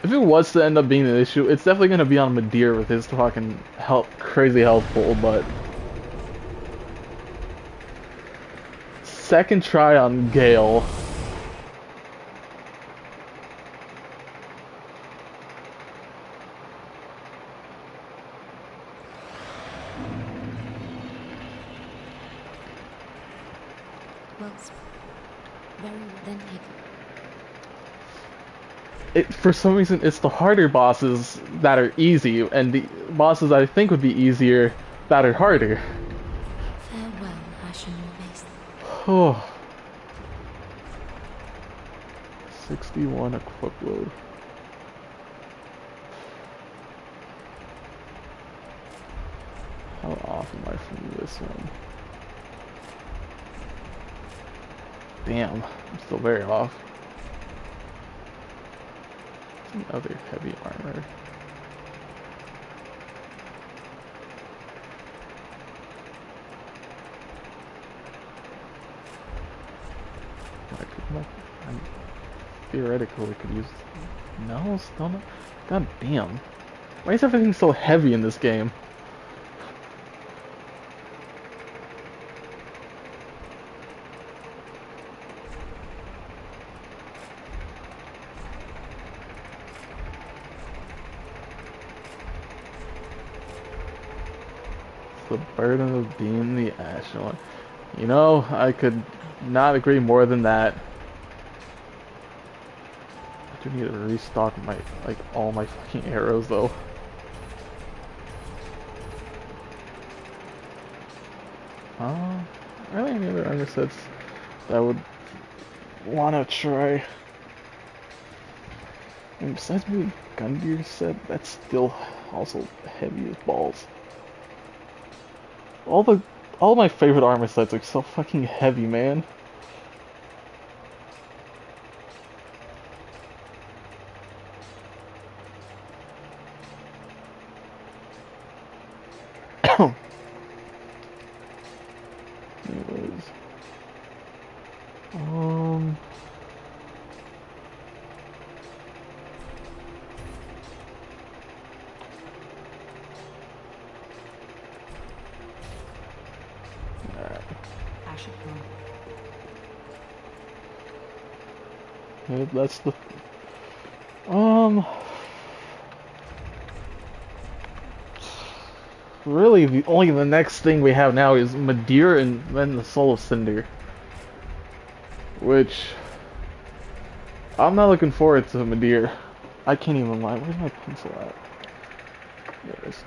If it was to end up being an issue, it's definitely gonna be on Madeir with his fucking crazy health pool, but second try on Gale. Well, very well then taken. For some reason, it's the harder bosses that are easy, and the bosses I think would be easier that are harder. Farewell, Ashen Mace. Oh. 61 equip load. How off am I from this one? Damn, I'm still very off. Other heavy armor. I theoretically could use. No, still not. God damn. Why is everything so heavy in this game? The burden of being the Ashen One. You know, I could not agree more than that. I do need to restock my, like, all my fucking arrows, though. Really any other armor sets that I would want to try? And besides maybe Gundyr set, that's still also heavy as balls. All my favorite armor sets are so fucking heavy, man. Anyways. Ashen One. Yeah, that's the really the next thing we have now is Madeir and then the Soul of Cinder, which I'm not looking forward to Madeir. I can't even lie. Where's my pencil at? There it is.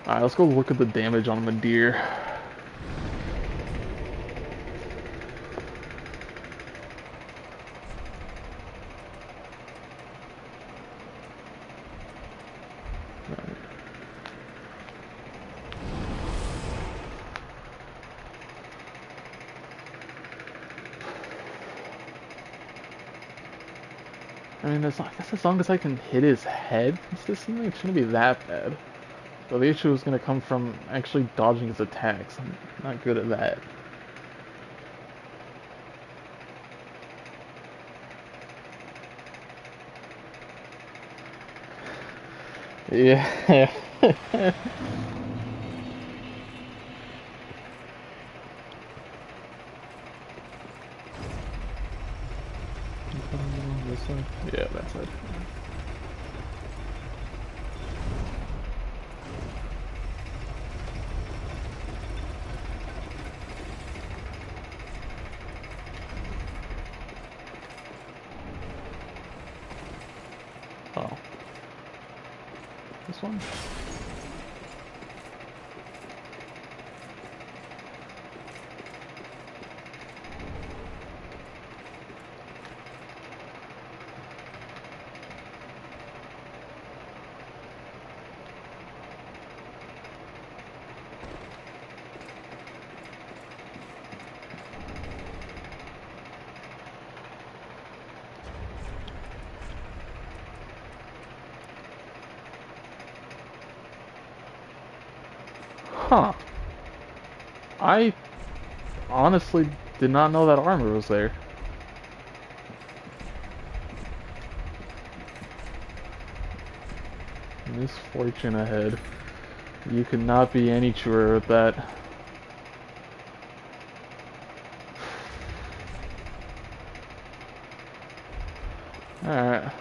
Alright, let's go look at the damage on Madeir. I mean, I guess as long as I can hit his head consistently, it shouldn't be that bad. But the issue is going to come from actually dodging his attacks. I'm not good at that. Yeah. This way? Yeah, that's it. Oh. This one? Huh. I honestly did not know that armor was there. Misfortune ahead. You could not be any truer with that. Alright.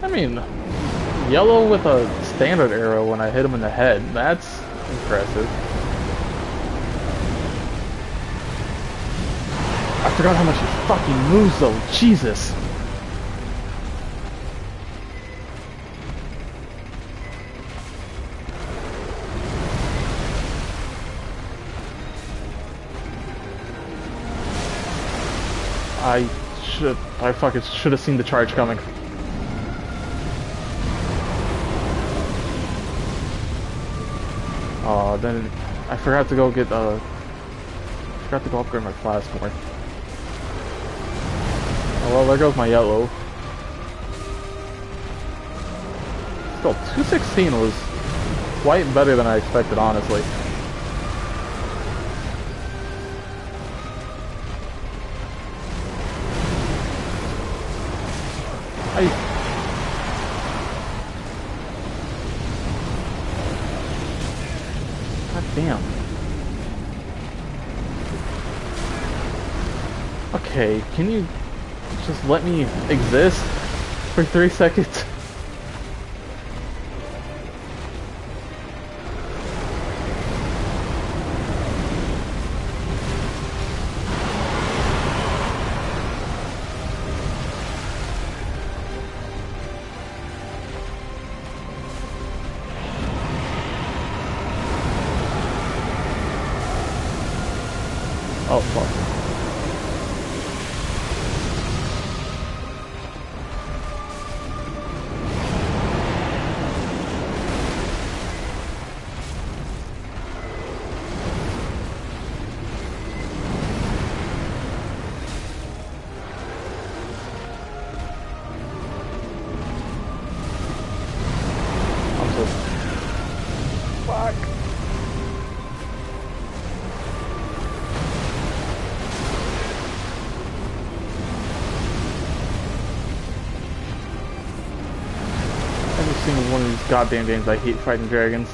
I mean, yellow with a standard arrow when I hit him in the head. That's impressive. I forgot how much he fucking moves though. Jesus. I fucking should have seen the charge coming. Then I forgot to go get forgot to go upgrade my flask more. Oh well, there goes my yellow. Still, 216 was quite better than I expected, honestly. God damn. Okay, can you just let me exist for 3 seconds? Oh, fuck. I'm so... Fuck. Every single one of these goddamn games, I hate fighting dragons.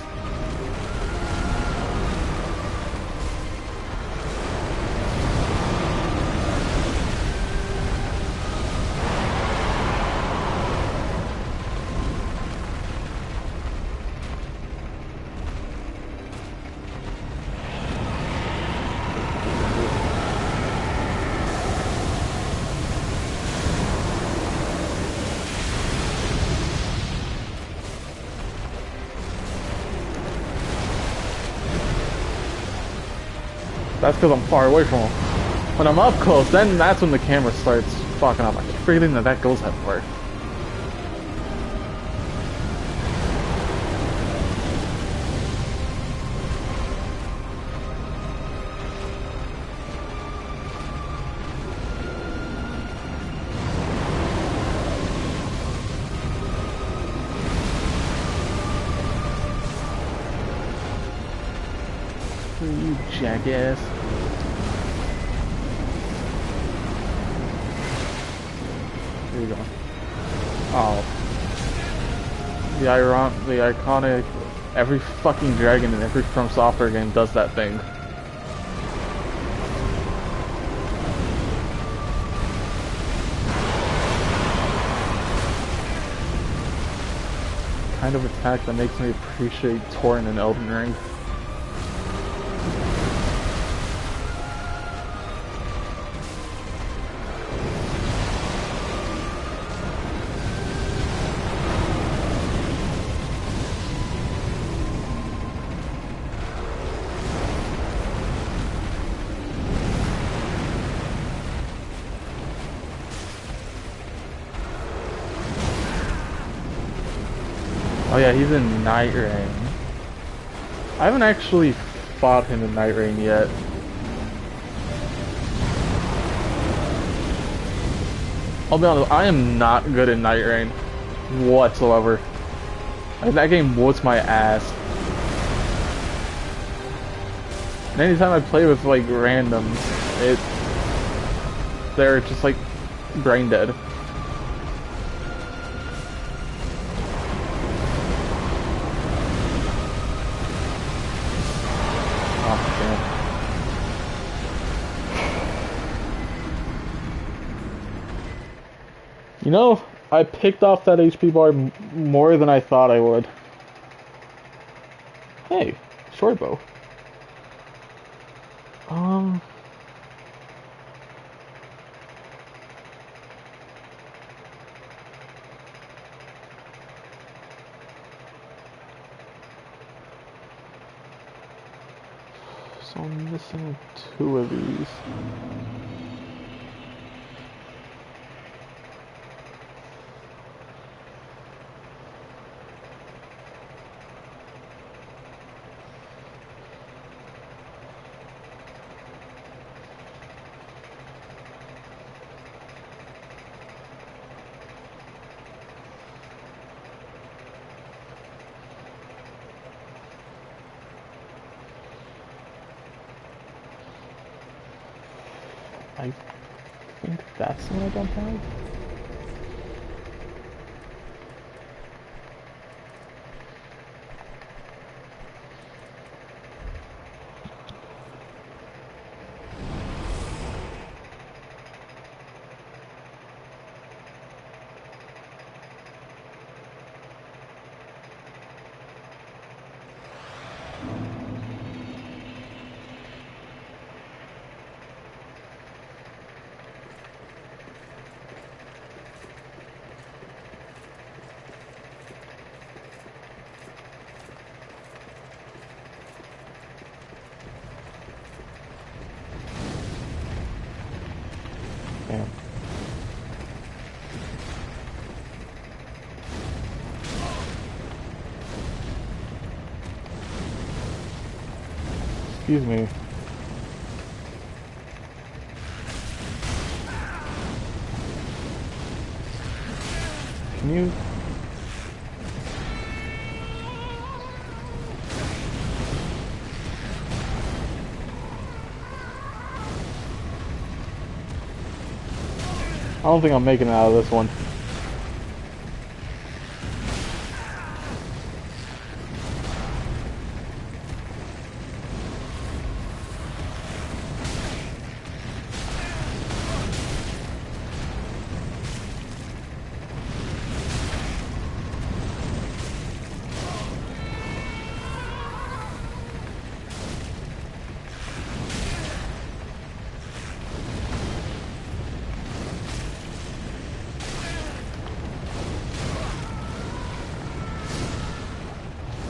That's because I'm far away from him. When I'm up close, then that's when the camera starts fucking up. I keep forgetting that that goes that far. You jackass. Here you go. Oh. The iconic, every fucking dragon in every From Software game does that thing. Kind of attack that makes me appreciate Torrent and Elden Ring. Oh yeah, he's in Night Rain. I haven't actually fought him in Night Rain yet. I'll be honest, I am not good at Night Rain whatsoever. Like, that game whoops my ass. And anytime I play with like randoms, they're just like brain dead. You know, I picked off that HP bar more than I thought I would. Hey, Shortbow. So I'm missing 2 of these. I think that's the one I don't have. Damn. Excuse me. Can you? I don't think I'm making it out of this one.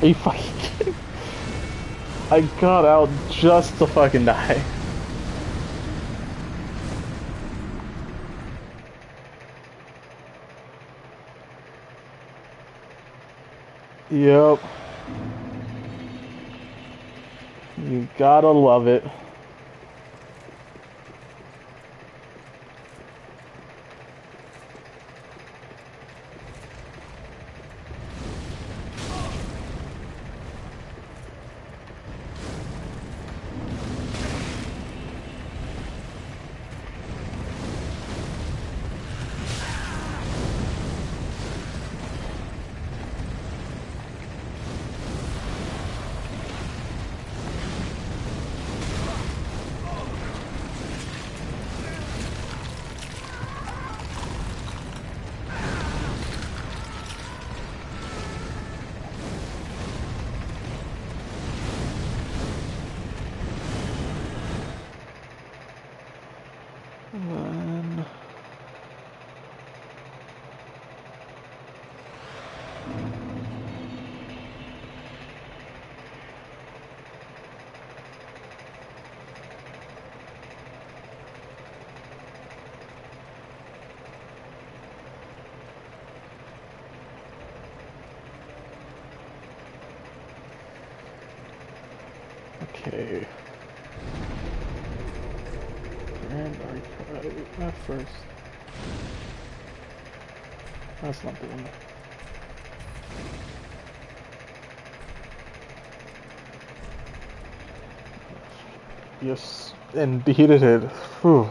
Are you fucking kidding? I got out just to fucking die. Yep. You gotta love it. Okay. Grand Archive at first. That's not the one. Yes, indeed it is. Whew.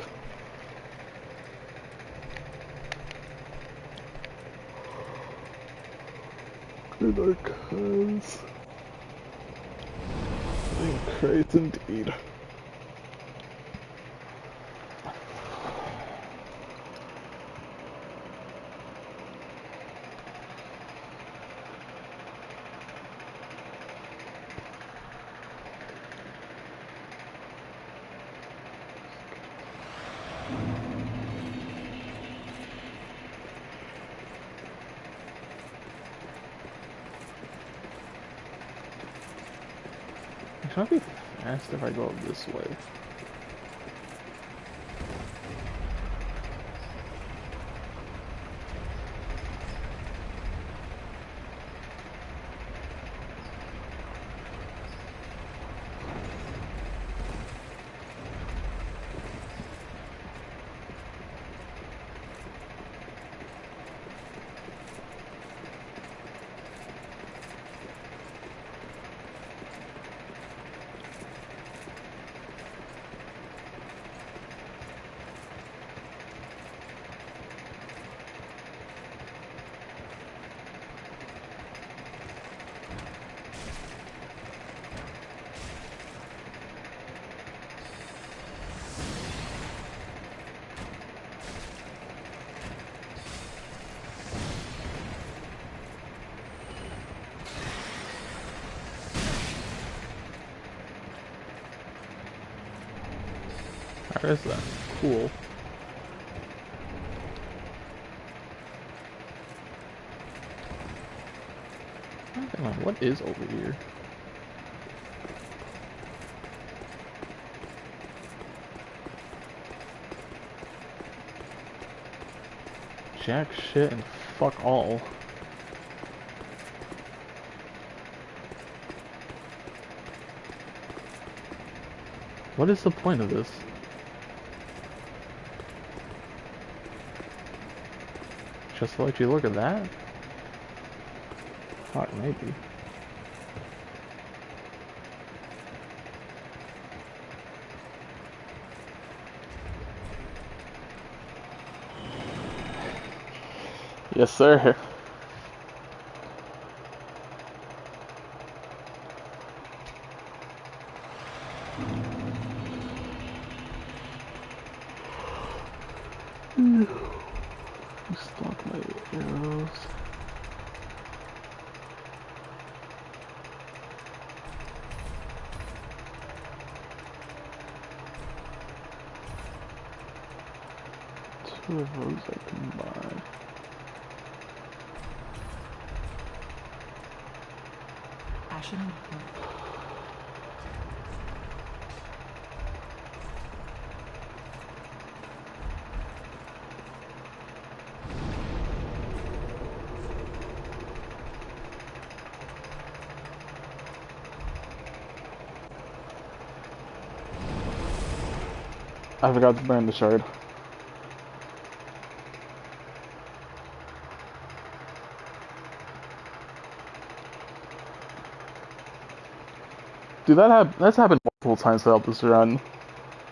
Grand Archives. Great indeed. It might be fast if I go this way. Where is that? Cool. Come on, what is over here? Jack shit and fuck all. What is the point of this? Just to let you look at that? Fuck, maybe. Yes, sir. Stock my arrows. Two of those I can buy. Ashen. I forgot to burn the shard. Dude, that's happened multiple times throughout this run.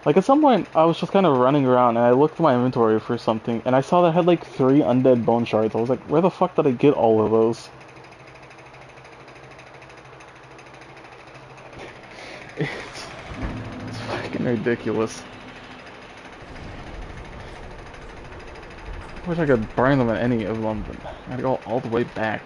Like, at some point, I was just kind of running around, and I looked at my inventory for something, and I saw that I had, like, 3 undead bone shards. I was like, where the fuck did I get all of those? It's fucking ridiculous. I wish I could burn them at any of them, but I gotta go all the way back.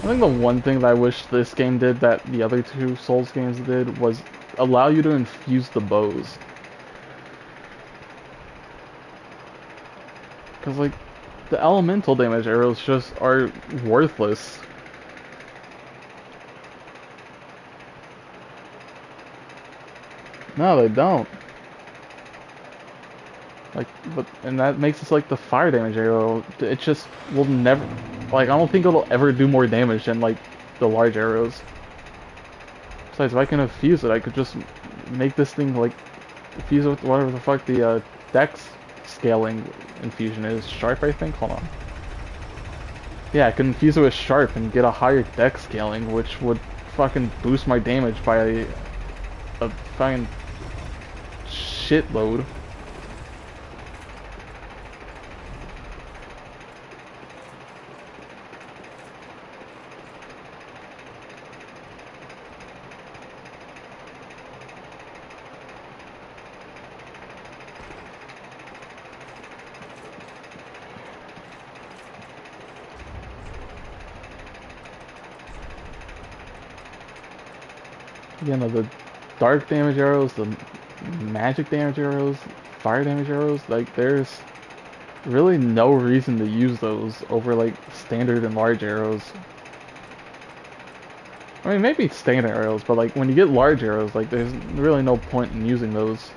I think the one thing that I wish this game did that the other 2 Souls games did was allow you to infuse the bows. Because, like, the elemental damage arrows just are worthless. No, they don't. Like, and that makes it like the fire damage arrow. It just will never, like, I don't think it'll ever do more damage than, like, the large arrows. Besides, if I can infuse it, I could just make this thing, like, infuse it with whatever the fuck the, dex scaling infusion is. Sharp, I think? Hold on. Yeah, I could infuse it with sharp and get a higher dex scaling, which would fucking boost my damage by a fucking shitload. You know, the dark damage arrows, the magic damage arrows, fire damage arrows, like, there's really no reason to use those over, like, standard and large arrows. I mean, maybe standard arrows, but, like, when you get large arrows, like, there's really no point in using those.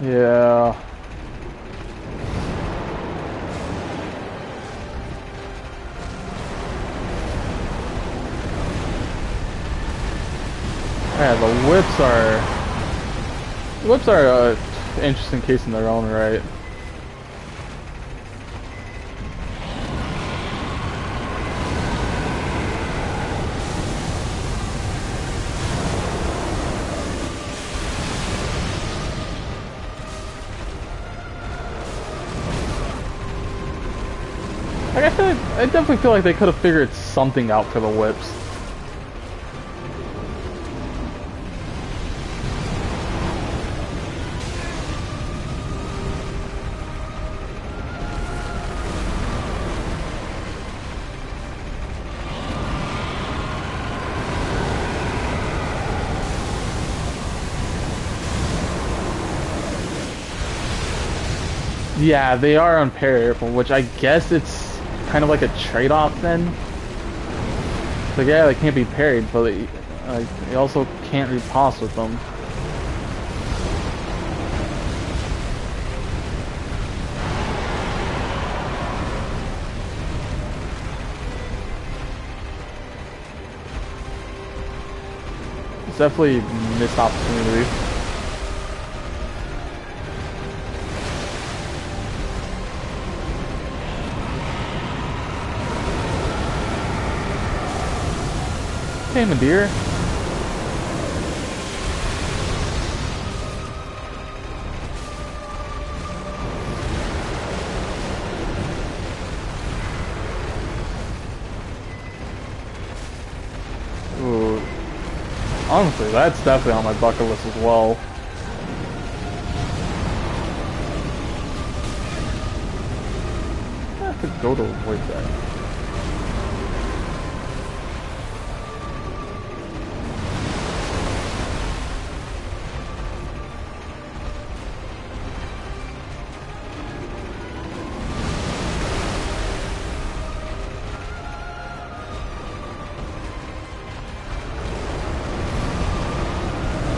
Yeah. Yeah, the whips are an interesting case in their own right. Like, I definitely feel like they could have figured something out for the whips. Yeah, they are unparryable, which I guess it's kind of like a trade-off then. Like, yeah, they can't be parried, but they also can't riposte with them. It's definitely a missed opportunity. Hey, my dear. Ooh. Honestly, that's definitely on my bucket list as well. I have to go to avoid that.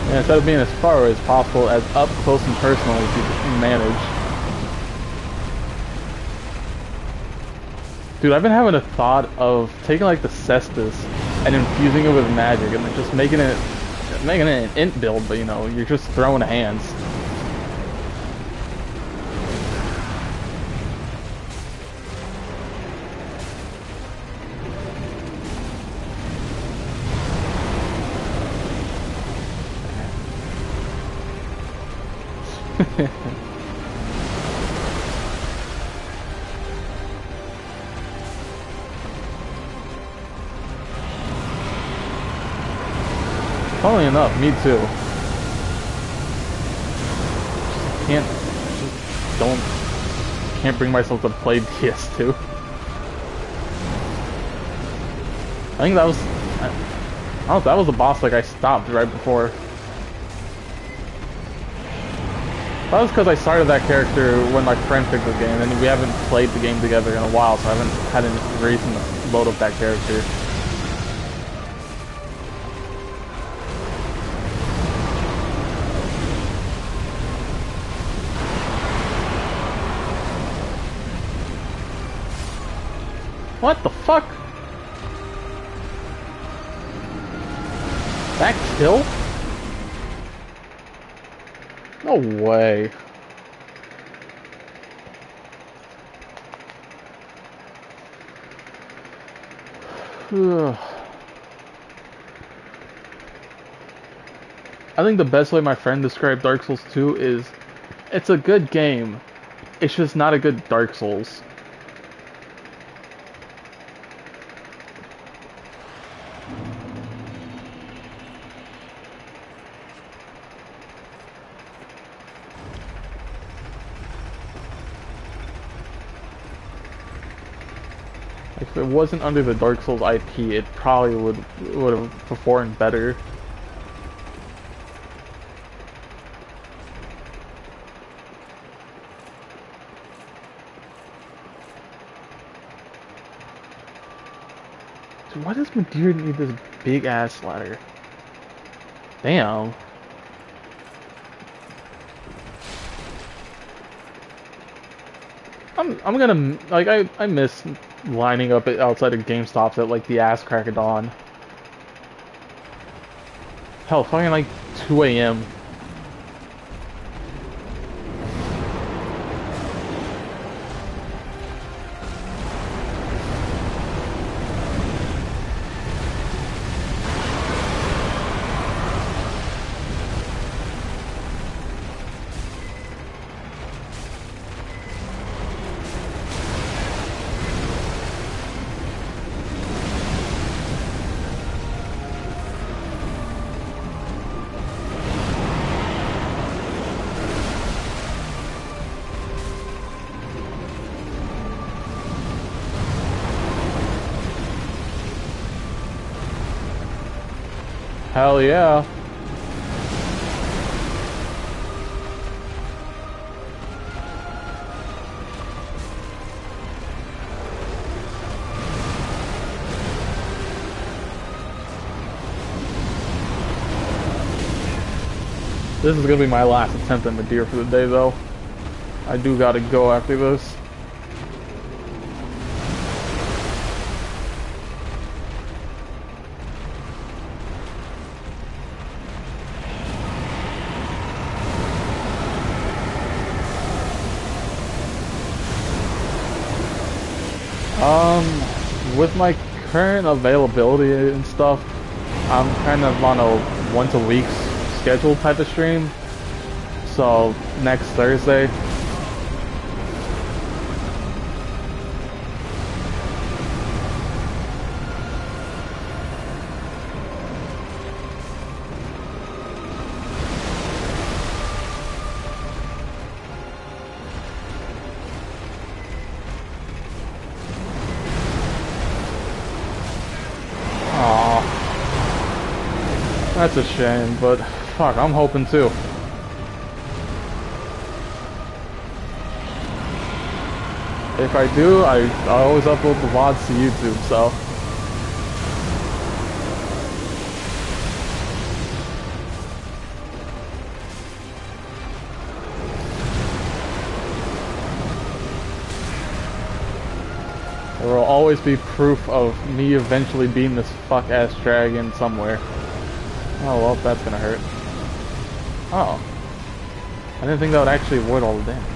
And instead of being as far away as possible, as up close and personal as you can manage. Dude, I've been having a thought of taking like the cestus and infusing it with magic and then just making it an int build, but you know, you're just throwing hands. Funnily enough, me too. Can't bring myself to play DS2. I think that was, Oh, that was a boss like I stopped right before. That was because I started that character when my friend picked the game, and we haven't played the game together in a while, so I haven't had any reason to load up that character. What the fuck? That kill? No way. Ugh. I think the best way my friend described Dark Souls 2 is it's a good game. It's just not a good Dark Souls. If it wasn't under the Dark Souls IP, it probably would have performed better. Dude, why does Madeira need this big ass ladder? Damn. I'm gonna like I miss lining up outside of GameStops at like the ass crack of dawn. Hell, fucking like 2 a.m. Hell yeah. This is gonna be my last attempt at Madeira for the day though. I do gotta go after this. With my current availability and stuff, I'm kind of on a once a week schedule type of stream. So next Thursday. That's a shame, but fuck, I'm hoping too. If I do, I always upload the VODs to YouTube, so. There will always be proof of me eventually beating this fuck-ass dragon somewhere. Oh, well, that's gonna hurt. Oh. I didn't think that would actually avoid all the damage.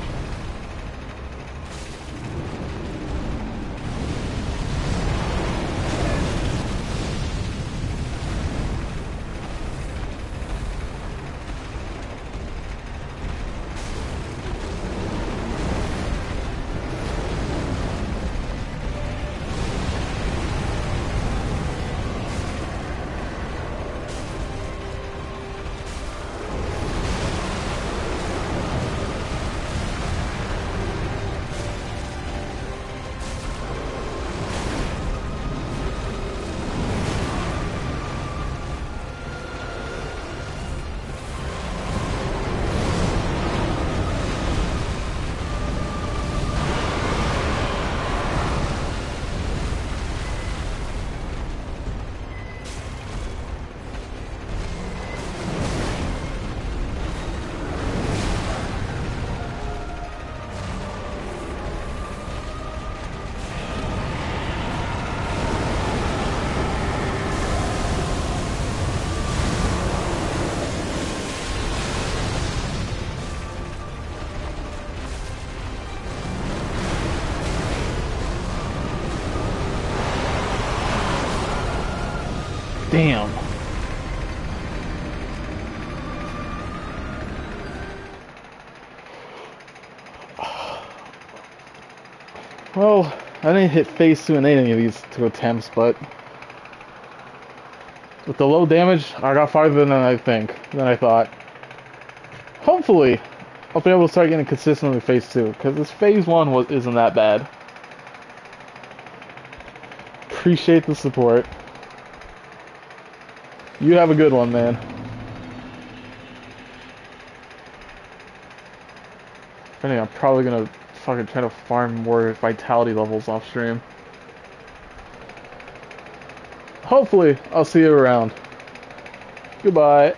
Damn. Well, I didn't hit phase 2 in any of these 2 attempts, but with the low damage, I got farther than I thought. Hopefully, I'll be able to start getting consistent with phase 2, because this phase 1 isn't that bad. Appreciate the support. You have a good one, man. I think I'm probably gonna fucking try to farm more vitality levels off stream. Hopefully, I'll see you around. Goodbye.